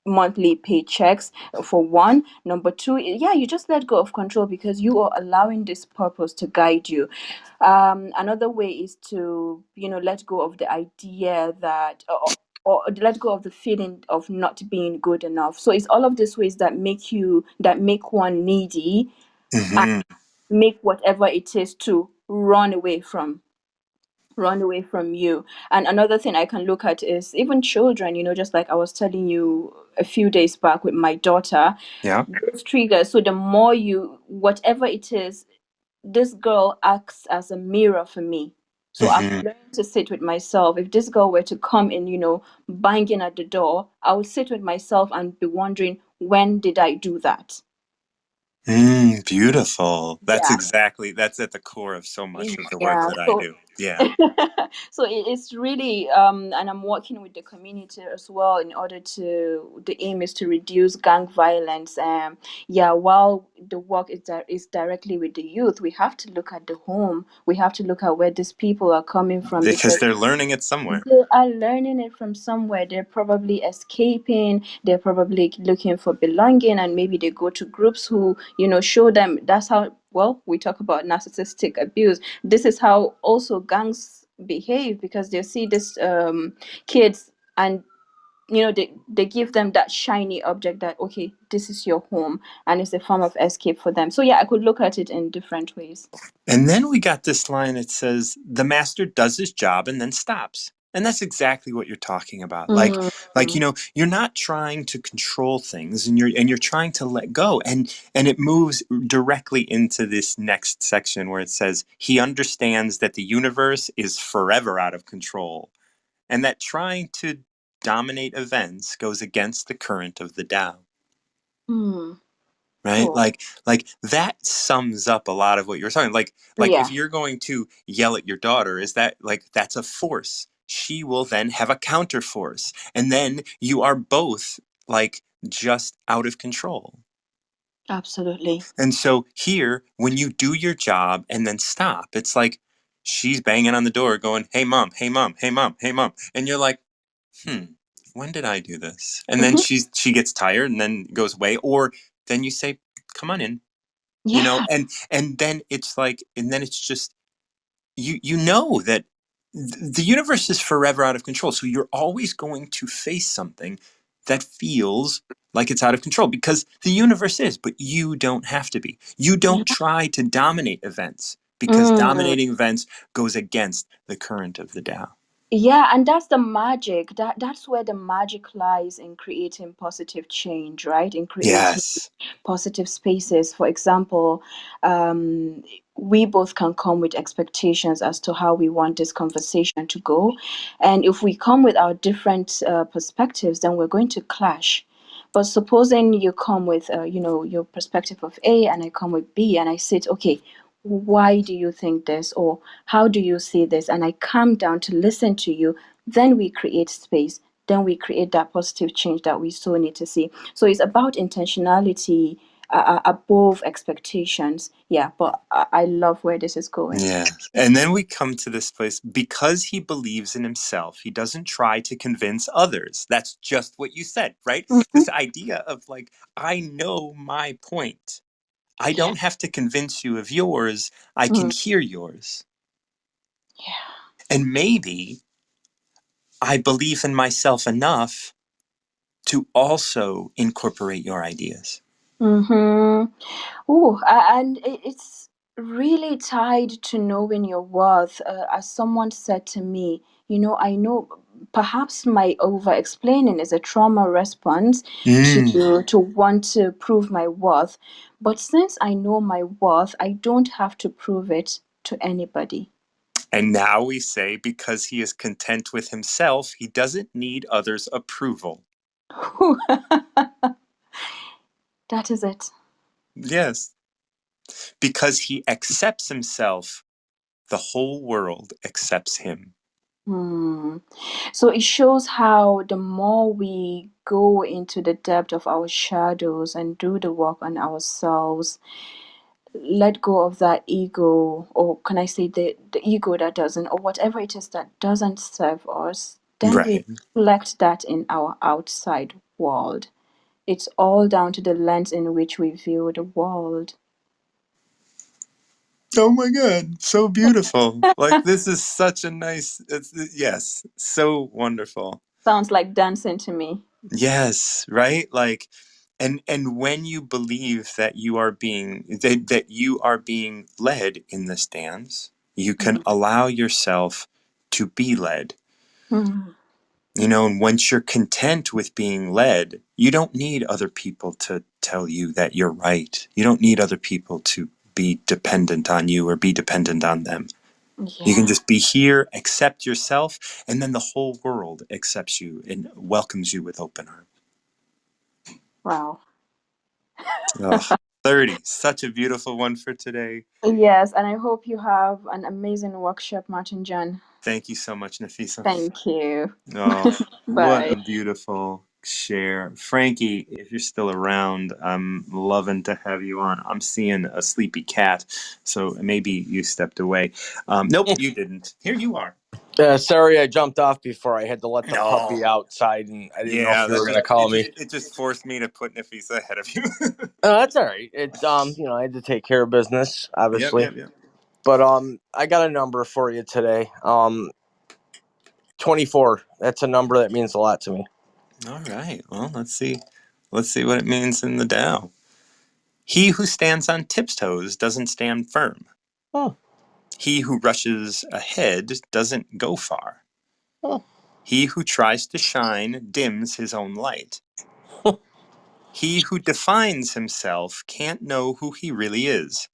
monthly paychecks for one. Number two, yeah, you just let go of control because you are allowing this purpose to guide you. Another way is to let go of the idea that or let go of the feeling of not being good enough. So it's all of these ways that make one needy and Hmm. make whatever it is to run away from you. And another thing I can look at is even children, just like I was telling you a few days back with my daughter, Yeah. those triggers. So the more whatever it is, this girl acts as a mirror for me. So I've Hmm. learned to sit with myself. If this girl were to come in, banging at the door, I would sit with myself and be wondering, when did I do that? Beautiful. Yeah. That's at the core of so much of the work Yeah. that I So do. Yeah. so it's really and I'm working with the community as well in order to the aim is to reduce gang violence. Yeah, while the work is directly with the youth, we have to look at the home. We have to look at where these people are coming from Because because they're learning it somewhere. they are learning it from somewhere. They're probably escaping. They're probably looking for belonging, and maybe they go to groups who, show them. That's how. Well, we talk about narcissistic abuse. This is how also gangs behave because they see this kids and they give them that shiny object that okay, this is your home, and it's a form of escape for them. So yeah, I could look at it in different ways. And then we got this line that says the master does his job and then stops. And that's exactly what you're talking about. Mm, You're not trying to control things and you're trying to let go. And it moves directly into this next section where it says he understands that the universe is forever out of control and that trying to dominate events goes against the current of the Tao. mm. Right, Oh, like that sums up a lot of what you're talking, like if yeah. you're going to yell at your daughter, is that like that's a force, she will then have a counterforce, and then you are both like just out of control. Absolutely. And so here, when you do your job and then stop, it's like she's banging on the door going, hey mom, hey mom, hey mom, hey mom, and you're like, hmm, when did I do this? And then Hmm. she gets tired and then goes away, or then you say, come on in, Yeah. and then it's like, and then it's just you know that the universe is forever out of control, so you're always going to face something that feels like it's out of control because the universe is, but you don't have to be. You don't Yeah. try to dominate events because Mm. dominating events goes against the current of the Tao. Yeah, and that's the magic. That's where the magic lies in creating positive change, right? In creating Yes. positive spaces. For example, um, we both can come with expectations as to how we want this conversation to go. And if we come with our different perspectives, then we're going to clash. But supposing you come with, your perspective of A and I come with B and I said, okay, why do you think this? Or how do you see this? And I calm down to listen to you. Then we create space. Then we create that positive change that we so need to see. So it's about intentionality above expectations. Yeah, but I love where this is going. Yeah. And then we come to this place because he believes in himself. He doesn't try to convince others. That's just what you said, right? Mhm. This idea of like, I know my point. I Yeah. don't have to convince you of yours. I can Mm, hear yours. yeah. And maybe I believe in myself enough to also incorporate your ideas. Mm-hmm. Oh, and it's really tied to knowing your worth. As someone said to me, I know perhaps my over explaining is a trauma response Mm. to want to prove my worth. But since I know my worth, I don't have to prove it to anybody. And now we say, because he is content with himself, he doesn't need others' approval. That is it. Yes. Because he accepts himself, the whole world accepts him. Hmm. So it shows how the more we go into the depth of our shadows and do the work on ourselves, let go of that ego, or can I say the ego that doesn't, or whatever it is that doesn't serve us, then we Right. reflect that in our outside world. It's all down to the lens in which we view the world. Oh my God, so beautiful. Like, this is such a nice, yes, so wonderful. Sounds like dancing to me. Yes, right? Like, and when you believe that you are being led in this dance, you can allow yourself to be led. Hmm. And once you're content with being led, you don't need other people to tell you that you're right. You don't need other people to be dependent on you or be dependent on them. You can Yeah. just be here, accept yourself, and then the whole world accepts you and welcomes you with open arms. Wow. Oh, 30. Such a beautiful one for today. Yes, and I hope you have an amazing workshop, Martin John. Thank you so much, Nafisa. Thank you. Oh, what Bye. a beautiful share. Frankie, if you're still around, I'm loving to have you on. I'm seeing a sleepy cat, so maybe you stepped away. Nope, you didn't. Here you are. Sorry, I jumped off before. I had to let the No. puppy outside, and I didn't know if Yeah, you were that gonna just call me. it just forced me to put Nafisa ahead of you. That's all right. It I had to take care of business, Yep, obviously. yep, yep. But I got a number for you today. 24. That's a number that means a lot to me. All right. Well, let's see. Let's see what it means in the Tao. He who stands on tiptoes doesn't stand firm. Oh, He who rushes ahead doesn't go far. oh, He who tries to shine dims his own light. He who defines himself can't know who he really is.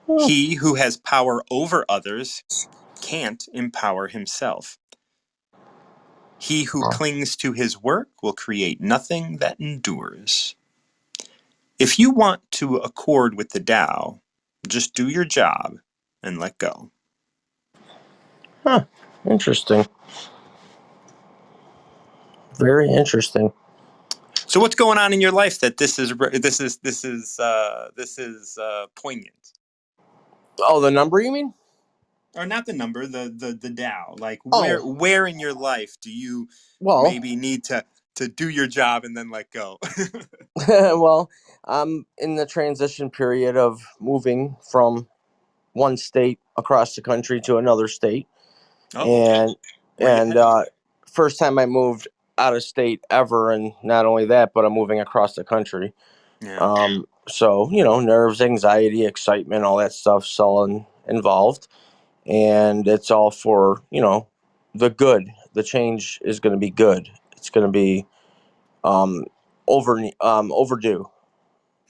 oh, He who has power over others can't empower himself. He who oh. clings to his work will create nothing that endures. If you want to accord with the Tao, just do your job and let go. Huh. Interesting. Very interesting. So, what's going on in your life that this is poignant? Oh, the number you mean? Or not the number, the Tao. Like, Oh, where in your life do you well, maybe need to do your job and then let go? well, I'm in the transition period of moving from one state across the country to another state, Oh, okay. and Where you and heading? first time I moved out of state ever, and not only that, but I'm moving across the country. Yeah, So nerves, anxiety, excitement, all that stuff's all involved, and it's all for the good. The change is going to be good. It's going to be um, overdue,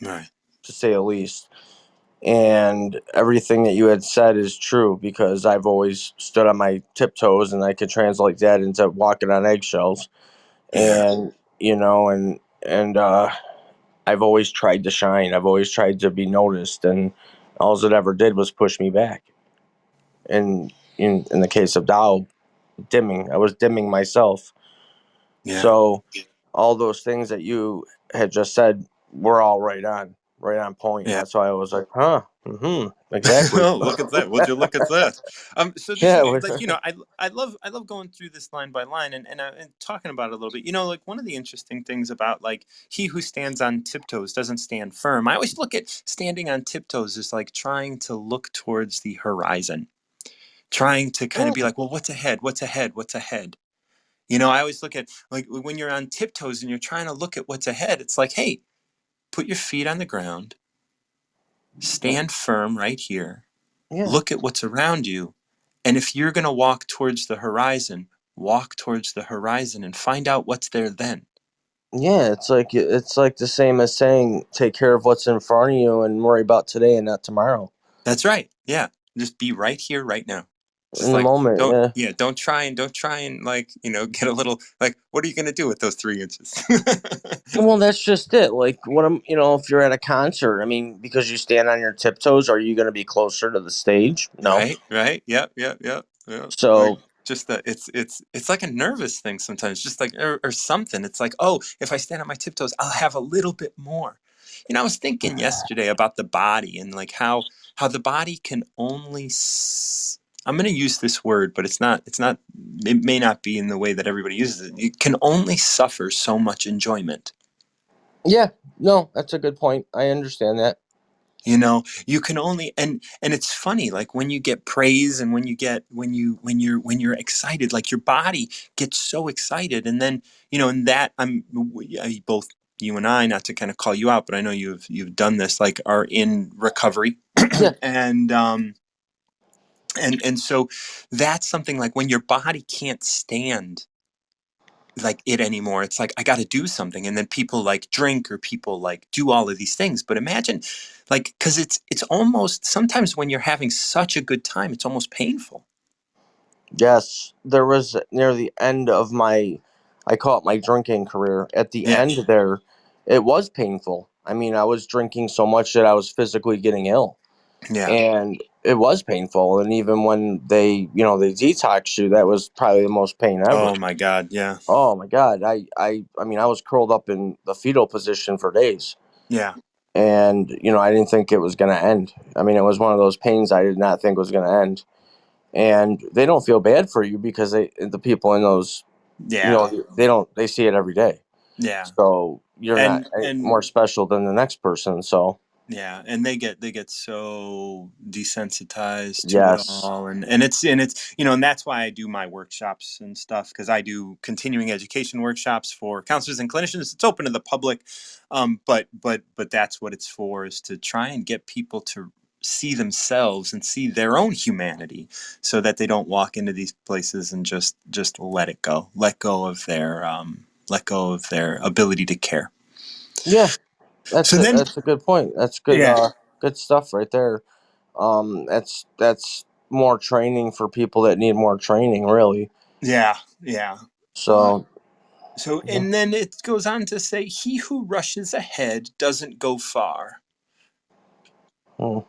right. to say the least. And everything that you had said is true because I've always stood on my tiptoes, and I could translate that into walking on eggshells. Yeah, And I've always tried to shine. I've always tried to be noticed, and all it ever did was push me back. And in the case of Dow, dimming, I was dimming myself. yeah. So all those things that you had just said were all right on point. Yeah. That's why I was like, huh, exactly. Oh, look at that! Would you look at that? So this Yeah. is like I love going through this line by line and talking about it a little bit. Like one of the interesting things about like he who stands on tiptoes doesn't stand firm. I always look at standing on tiptoes as like trying to look towards the horizon, trying to kind of be like, well, what's ahead? What's ahead? What's ahead? I always look at like when you're on tiptoes and you're trying to look at what's ahead. It's like, hey, put your feet on the ground, stand firm right here, Yeah. look at what's around you, And if you're going to walk towards the horizon, walk towards the horizon and find out what's there then. Yeah, it's like the same as saying take care of what's in front of you and worry about today and not tomorrow. That's right. Yeah. Just be right here, right now. Just In the like, moment, don't, yeah. yeah, don't try and like, get a little, like, what are you going to do with those 3 inches? Well, that's just it. Like, what am if you're at a concert, I mean, because you stand on your tiptoes, are you going to be closer to the stage? No. Right, right. Yep, yep, yep, yep. Like So, just that it's like a nervous thing sometimes, just like or something. It's like, oh, if I stand on my tiptoes, I'll have a little bit more. I was thinking yesterday about the body and like how the body can only I'm going to use this word, but it's not it may not be in the way that everybody uses it. It can only suffer so much enjoyment. yeah, no, that's a good point. I understand that. You can only and it's funny, like when you get praise and when you get when you're excited, like your body gets so excited, and then and that both you and I, not to kind of call you out, but I know you've done this, like are in recovery. Yeah, And so that's something, like when your body can't stand like it anymore, it's like I got to do something, and then people like drink or people like do all of these things. But imagine, like, because it's almost sometimes when you're having such a good time, it's almost painful. yes. There was near the end of I call it my drinking career. At the Yeah, end there, it was painful. I mean, I was drinking so much that I was physically getting ill. yeah. And it was painful. And even when they detox you, that was probably the most pain ever. Oh my God, yeah, Oh my God. I mean, I was curled up in the fetal position for days. yeah, And, I didn't think it was going to end. I mean, it was one of those pains I did not think was going to end. And they don't feel bad for you because the people in those, yeah, they see it every day. yeah. So you're not any And more special than the next person. So, yeah, and they get so desensitized to it yes. all, and it's and that's why I do my workshops and stuff, because I do continuing education workshops for counselors and clinicians. It's open to the public, but that's what it's for, is to try and get people to see themselves and see their own humanity, so that they don't walk into these places and just let go of their ability to care. Yeah. So then, That's a good point. That's good yeah, good stuff right there. That's more training for people that need more training, really. yeah, yeah. Uh, So, so, yeah. and then it goes on to say, "He who rushes ahead doesn't go far." Mm,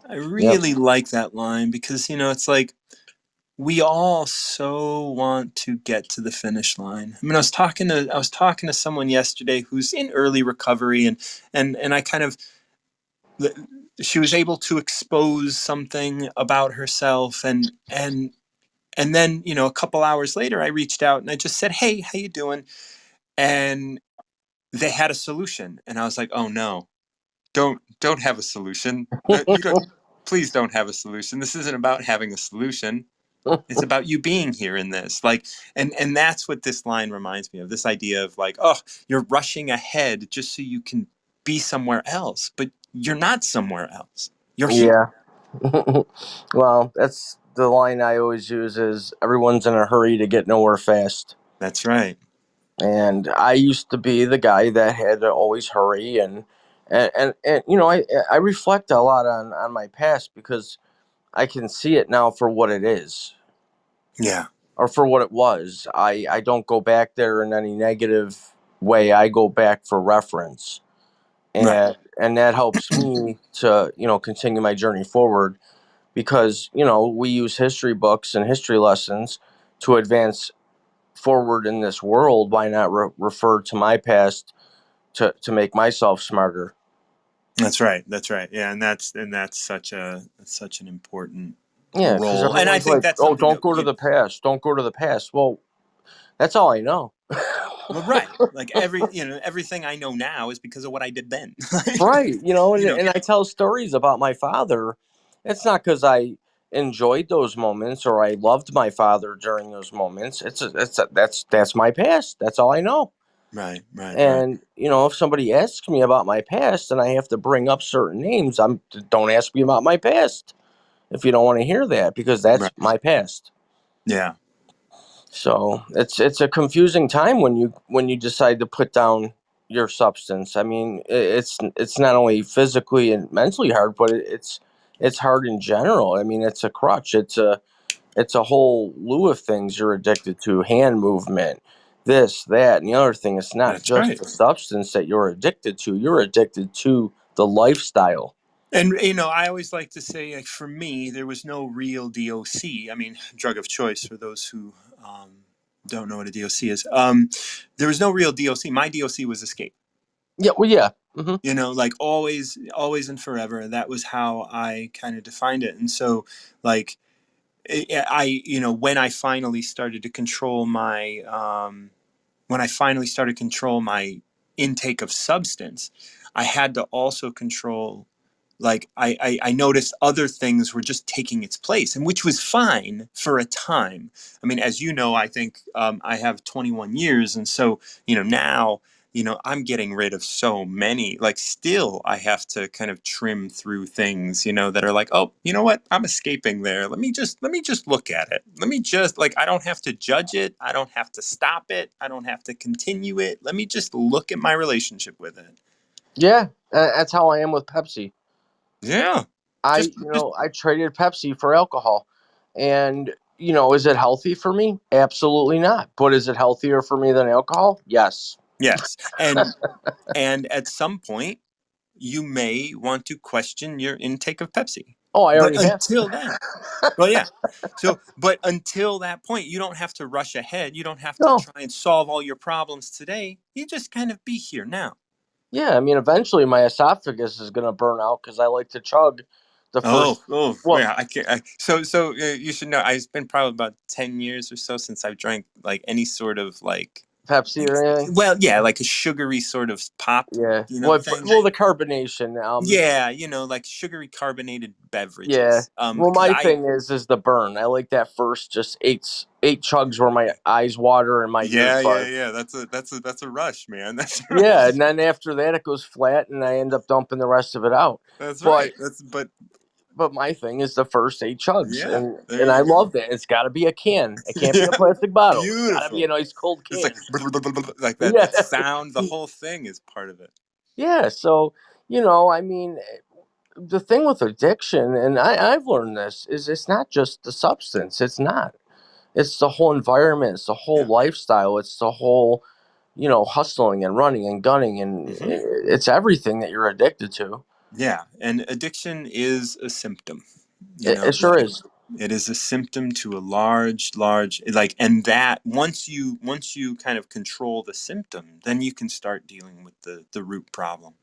I yep. really like that line, because it's like we all so want to get to the finish line. I mean, I was talking to someone yesterday who's in early recovery, and I kind of she was able to expose something about herself, and then a couple hours later I reached out and I just said, "Hey, how you doing?" And they had a solution, and I was like, "Oh no, don't have a solution. You don't. Please don't have a solution. This isn't about having a solution. It's about you being here in this." Like, and that's what this line reminds me of. This idea of like, oh, you're rushing ahead just so you can be somewhere else, but you're not somewhere else. You're here. Yeah. Well, that's the line I always use is everyone's in a hurry to get nowhere fast. That's right. And I used to be the guy that had to always hurry and I reflect a lot on my past because I can see it now for what it is. Yeah. Or for what it was. I don't go back there in any negative way. I go back for reference. Right. And that helps me to, continue my journey forward because, we use history books and history lessons to advance forward in this world. Why not refer to my past to make myself smarter? That's right. That's right. Yeah, and that's such an important Yeah, because role, and I everyone's think like, that's "Oh, something don't that go to the past. Don't go to the past." Well, that's all I know. well, right. Like everything I know now is because of what I did then. Right, you know, and I tell stories about my father. It's not because I enjoyed those moments or I loved my father during those moments. That's my past. That's all I know. right, right, right. And if somebody asks me about my past and I have to bring up certain names, I'm don't ask me about my past. if you don't want to hear that, because that's Right. my past. Yeah. So it's a confusing time when you decide to put down your substance. I mean, it's not only physically and mentally hard, but it's hard in general. I mean, it's a crutch. It's a whole slew of things you're addicted to. Hand movement, this, that, and the other thing. It's not That's just right. the substance that you're addicted to. You're addicted to the lifestyle. And I always like to say, like, for me, there was no real DOC. I mean, drug of choice for those who don't know what a DOC is. There was no real DOC. My DOC was escape. Yeah, well, yeah. Hmm. Like always, always and forever. That was how I kind of defined it. And so, like, when I finally started to control my when I finally started to control my intake of substance, I had to also control, like, I noticed other things were just taking its place, and which was fine for a time. I mean, as you know, I think I have 21 years, and so now I'm getting rid of so many. Like, still, I have to kind of trim through things, that are like, oh, you know what, I'm escaping there. Let me just look at it. Let me just, like, I don't have to judge it. I don't have to stop it. I don't have to continue it. Let me just look at my relationship with it. Yeah, that's how I am with Pepsi. Yeah. I Just, you know I traded Pepsi for alcohol, and is it healthy for me? Absolutely not. But is it healthier for me than alcohol? Yes. yes. And at some point, you may want to question your intake of Pepsi. Oh, I But already have. until then, well, yeah. But until that point, you don't have to rush ahead. You don't have to No. try and solve all your problems today. You just kind of be here now. Yeah, I mean, eventually my esophagus is gonna burn out because I like to chug the first. Oh, Well, yeah. I can't. You should know. It's been probably about 10 years or so since I've drank, like, any sort of, Pepsi like, or anything. well, yeah, like a sugary sort of pop, Yeah. Well, thing. the carbonation. Yeah, like sugary carbonated Yeah. beverages. Well, Because my I, thing is the burn. I like that first just eight chugs where my eyes water and my ears bud. yeah. That's a rush, man. That's a Yeah, rush. and then after that it goes flat, and I end up dumping the rest of it out. That's right. But But my thing is the first eight chugs, yeah, there and I you go. love that. It's got to be a can. It can't be Yeah, a plastic bottle. It's got to be beautiful. an ice cold It's like can. like that. Yeah, That sound. The whole thing is part of it. yeah. So I mean, the thing with addiction, and I've learned this, is it's not just the substance. It's not. It's the whole environment. It's the whole Yeah. lifestyle. It's the whole hustling and running and gunning, and Hmm. it's everything that you're addicted to. Yeah, and addiction is a symptom. It sure Like, is. it is a symptom to a large, like, and that once you kind of control the symptom, then you can start dealing with the root problem.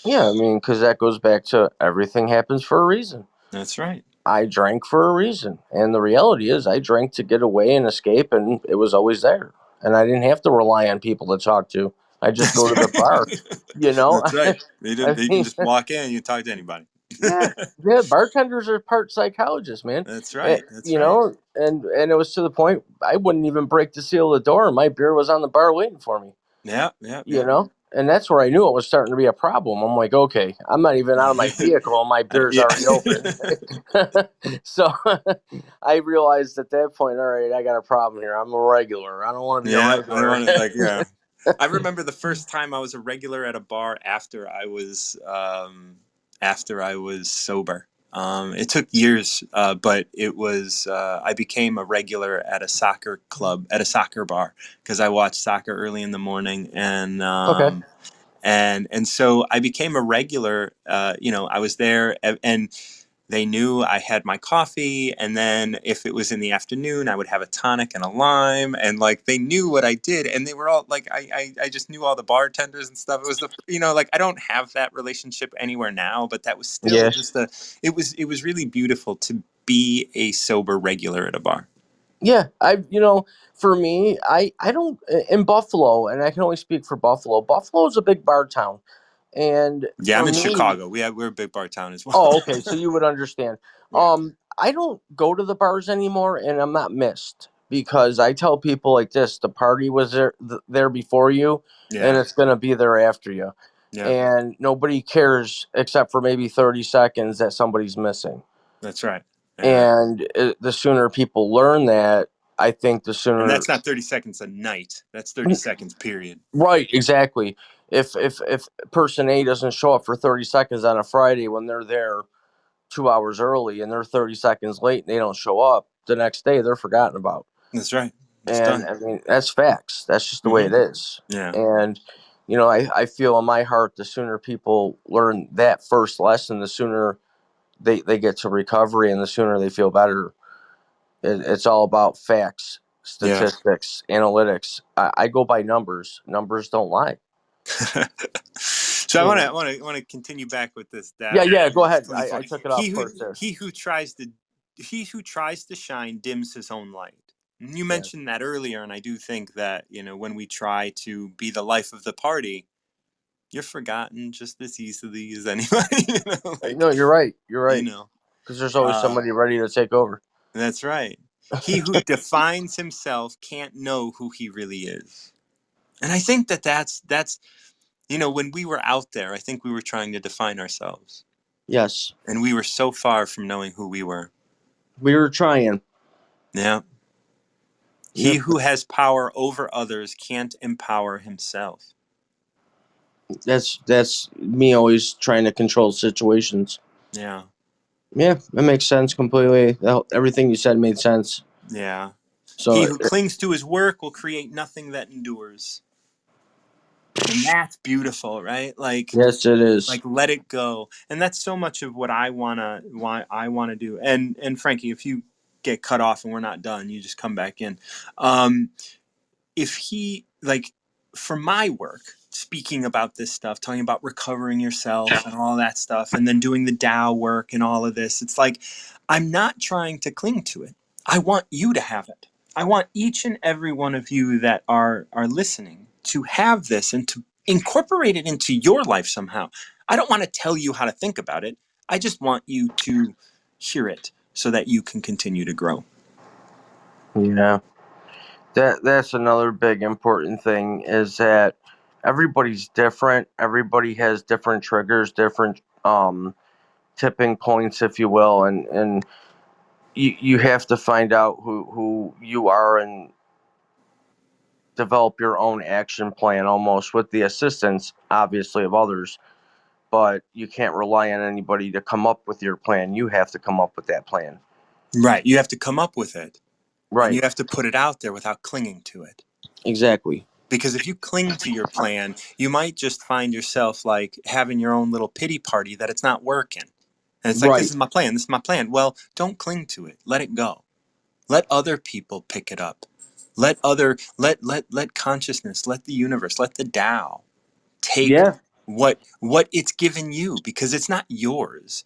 Yeah, I mean, because that goes back to everything happens for a reason. That's right. I drank for a reason. And the reality is, I drank to get away and escape, and it was always there. And I didn't have to rely on people to talk to. I just That's go to the bar, right. you know? That's right. They didn't. I They can mean, just walk in. You talk to anybody. yeah, yeah, bartenders are part psychologists, man. That's right. That's right. And it was to the point I wouldn't even break the seal of the door. My beer was on the bar waiting for me. Yeah. Yeah. you Yeah. know and that's where I knew it was starting to be a problem. I'm like, okay, I'm not even out of my vehicle and my beer's Yeah. already open. So I realized at that point, all right, I got a problem here. I'm a regular. I don't want to be a Yeah. I regular. want to, like, yeah. I remember the first time I was a regular at a bar after I was sober. It took years, but it was I became a regular at a soccer club, at a soccer bar, because I watched soccer early in the morning, and Okay. so I became a regular. I was there, and they knew I had my coffee, and then if it was in the afternoon, I would have a tonic and a lime, and, like, they knew what I did, and they were all like, I just knew all the bartenders and stuff. It was like, I don't have that relationship anywhere now, but that was still Yeah. just it was really beautiful to be a sober regular at a bar. Yeah. For me, I don't, in Buffalo, and I can only speak for Buffalo. Buffalo is a big bar town. And Yeah, for I'm in me, Chicago. We're a big bar town as well. oh, okay. So you would understand. Yeah, I don't go to the bars anymore, and I'm not missed because I tell people like this: the party was there before you, and yeah, it's gonna be there after you, yeah. and nobody cares except for maybe 30 seconds that somebody's missing. That's right. Yeah. And the sooner people learn that, I think the And sooner. that's not 30 seconds a night. That's 30 seconds, period. Right, exactly. If person A doesn't show up for 30 seconds on a Friday when they're there 2 hours early and they're 30 seconds late and they don't show up, the next day they're forgotten about. That's right. It's And done. I mean, that's facts. That's just the way Hmm. it is. Yeah. And, I feel in my heart the sooner people learn that first lesson, the sooner they get to recovery and the sooner they feel better. It's all about facts, Yeah. statistics, analytics. I go by numbers. Numbers don't lie. So I You want know. to continue back with this Yeah, Tao. yeah. Go It's ahead. really I fun. took it off first there. He who tries to shine dims his own light. And you Yeah. mentioned that earlier, and I do think that when we try to be the life of the party, you're forgotten just as easily as anybody. No, you're right. You're You right. know. Because there's always Uh, somebody ready to take over. that's right. He who defines himself can't know who he really is. And I think that that's when we were out there, I think we were trying to define ourselves. Yes, And we were so far from knowing who we were. we were trying. Yeah. He Yep. who has power over others can't empower himself. That's me always trying to control situations. Yeah. Yeah, that makes sense completely. Everything you said made sense. Yeah. He So who clings to his work will create nothing that endures. And that's beautiful, right? yes, it is. Like let it go. And that's so much of what I wanna do. And Frankie, if you get cut off and we're not done, you just come back in. Um if he for my work, speaking about this stuff, talking about recovering yourself and all that stuff, and then doing the Tao work and all of this, it's like I'm not trying to cling to it. I want you to have it. I want each and every one of you that are listening to have this and to incorporate it into your life somehow. I don't want to tell you how to think about it. I just want you to hear it so that you can continue to grow. Yeah. That's another big important thing is that everybody's different. Everybody has different triggers, different tipping points, if you will, and you have to find out who you are and develop your own action plan almost with the assistance obviously of others, but you can't rely on anybody to come up with your plan. You have to come up with that plan. Right. You have to come up with it. And you Right. have to put it out there without clinging to it. Exactly. Because if you cling to your plan, you might just find yourself like having your own little pity party that it's not working. And it's like, this Right. is my plan. This is my plan. Well, don't cling to it. Let it go. Let other people pick it up. Let consciousness, let the universe, let the Tao take Yeah. what it's given you because it's not yours.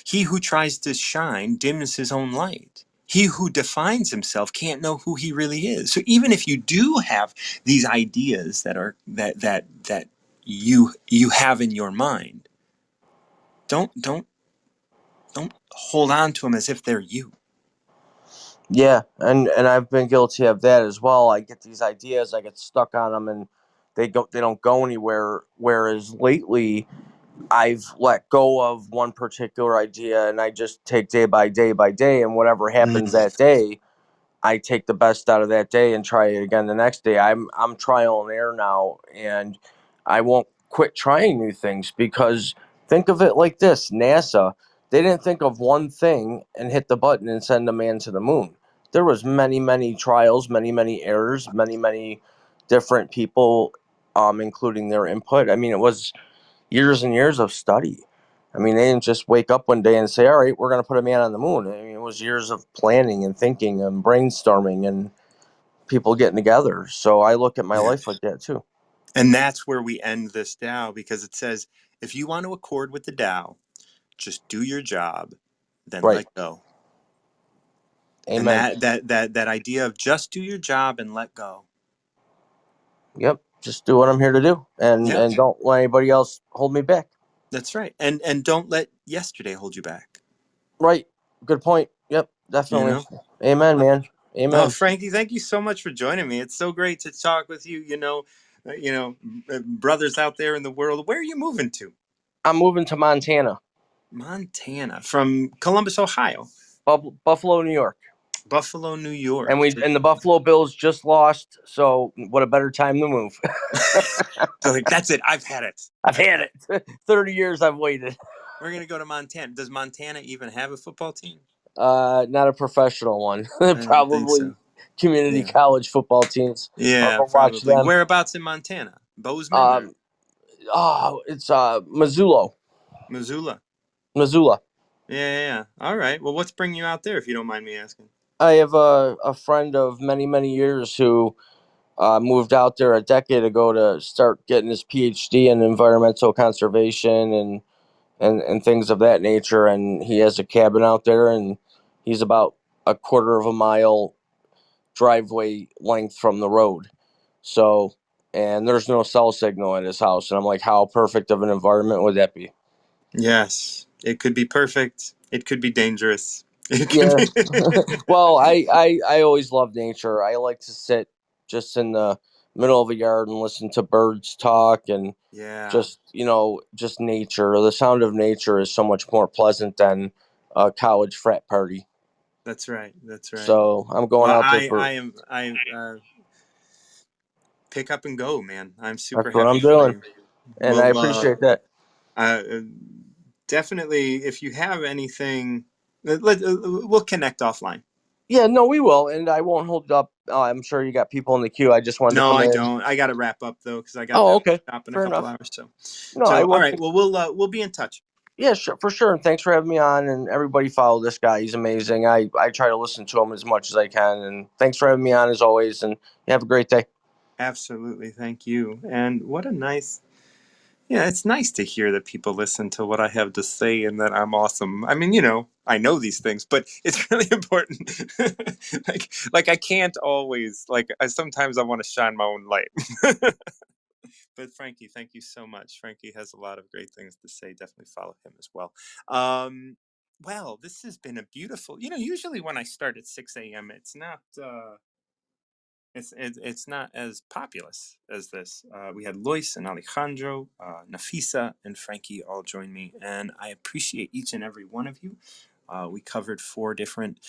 He who tries to shine dims his own light. He who defines himself can't know who he really is. So even if you do have these ideas that you have in your mind, don't hold on to them as if they're you. Yeah, and I've been guilty of that as well. I get these ideas, I get stuck on them, and they don't go anywhere. Whereas lately, I've let go of one particular idea, and I just take day by day by day, and whatever happens Mm. that day, I take the best out of that day and try it again the next day. I'm trial and error now, and I won't quit trying new things because think of it like this: NASA, they didn't think of one thing and hit the button and send a man to the moon. There was many trials, many errors, many different people, including their input. I mean, it was years and years of study. I mean, they didn't just wake up one day and say, "All right, we're going to put a man on the moon." I mean, it was years of planning and thinking and brainstorming and people getting together. So I look at my Yeah. life like that too. And that's where we end this Tao because it says, if you want to accord with the Tao, just do your job, then Right. let go. And Amen. that idea of just do your job and let go. Yep. Just do what I'm here to do, and Yep, don't let anybody else hold me back. that's right. And don't let yesterday hold you back. Right. Good point. Yep. You Definitely. know. Amen, Uh, man. Oh, Amen. Frankie, thank you so much for joining me. It's so great to talk with you. Brothers out there in the world. Where are you moving to? I'm moving to Montana. Montana. From Columbus, Ohio. Buffalo, New York. Buffalo, New York. And the Buffalo Bills just lost, so what a better time to move. So like, that's it. I've had it. I've had it. 30 years I've waited. We're gonna go to Montana. Does Montana even have a football team? Not a professional one. I didn't think Probably so. community Yeah. college football teams. I'll Yeah, go watch probably. them. Whereabouts in Montana? Bozeman or Um, it's Missoula. Missoula? Missoula. Yeah, yeah, yeah. All right. Well, what's bringing you out there, if you don't mind me asking? I have a friend of many, many years who moved out there a decade ago to start getting his PhD in environmental conservation and things of that nature. And he has a cabin out there, and he's about a quarter of a mile driveway length from the road. So, and there's no cell signal at his house. And I'm like, how perfect of an environment would that be? Yes, it could be perfect. It could be dangerous. It could Yeah. be. Well, I always love nature. I like to sit just in the middle of a yard and listen to birds talk and Yeah, just, just nature. The sound of nature is so much more pleasant than a college frat party. that's right. That's right. So I'm going Well, out there I for am. I pick up and go, man. I'm super that's what happy I'm for doing. you. And I Well, appreciate that. uh, definitely, if you have anything, we'll connect offline. Yeah, no, we will, and I won't hold up. I'm sure you got people in the queue. I just wanted to No, come I in. don't. I got to wrap up though because I got Oh, that okay, shop in a fair couple enough. hours. So, No, I all wasn't. right. Well, we'll be in touch. Yeah, sure, for sure. And thanks for having me on. And everybody follow this guy. He's amazing. I try to listen to him as much as I can. And thanks for having me on as always. And you have a great day. Absolutely, thank you. And what a nice. Yeah, it's nice to hear that people listen to what I have to say and that I'm awesome. I mean, I know these things, but it's really important. like I can't always sometimes I want to shine my own light. But Frankie, thank you so much. Frankie has a lot of great things to say. Definitely follow him as well. Well, this has been a beautiful. Usually when I start at 6 a.m., it's not as populous as this. We had Lois and Alejandro, Nafisa, and Frankie all join me, and I appreciate each and every one of you. We covered 4 different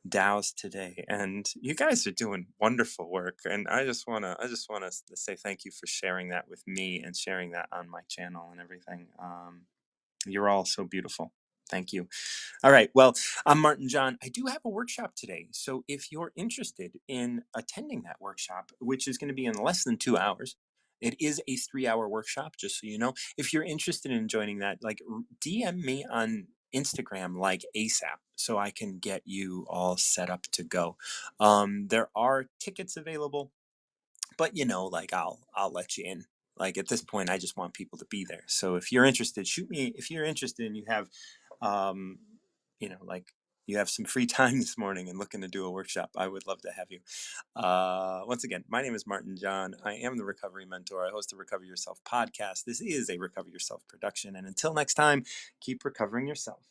DAOs today, and you guys are doing wonderful work. And I just wanna say thank you for sharing that with me and sharing that on my channel and everything. You're all so beautiful. Thank you. All right. Well, I'm Martin John. I do have a workshop today. So if you're interested in attending that workshop, which is going to be in less than 2 hours, it is a 3-hour workshop, just so you know. If you're interested in joining that, DM me on Instagram like ASAP so I can get you all set up to go. There are tickets available, but I'll let you in. Like at this point, I just want people to be there. So if you're interested, shoot me. If you're interested and you have um, you have some free time this morning and looking to do a workshop, I would love to have you. Once again, my name is Martin John. I am the Recovery Mentor. I host the Recover Yourself podcast. This is a Recover Yourself production. And until next time, keep recovering yourself.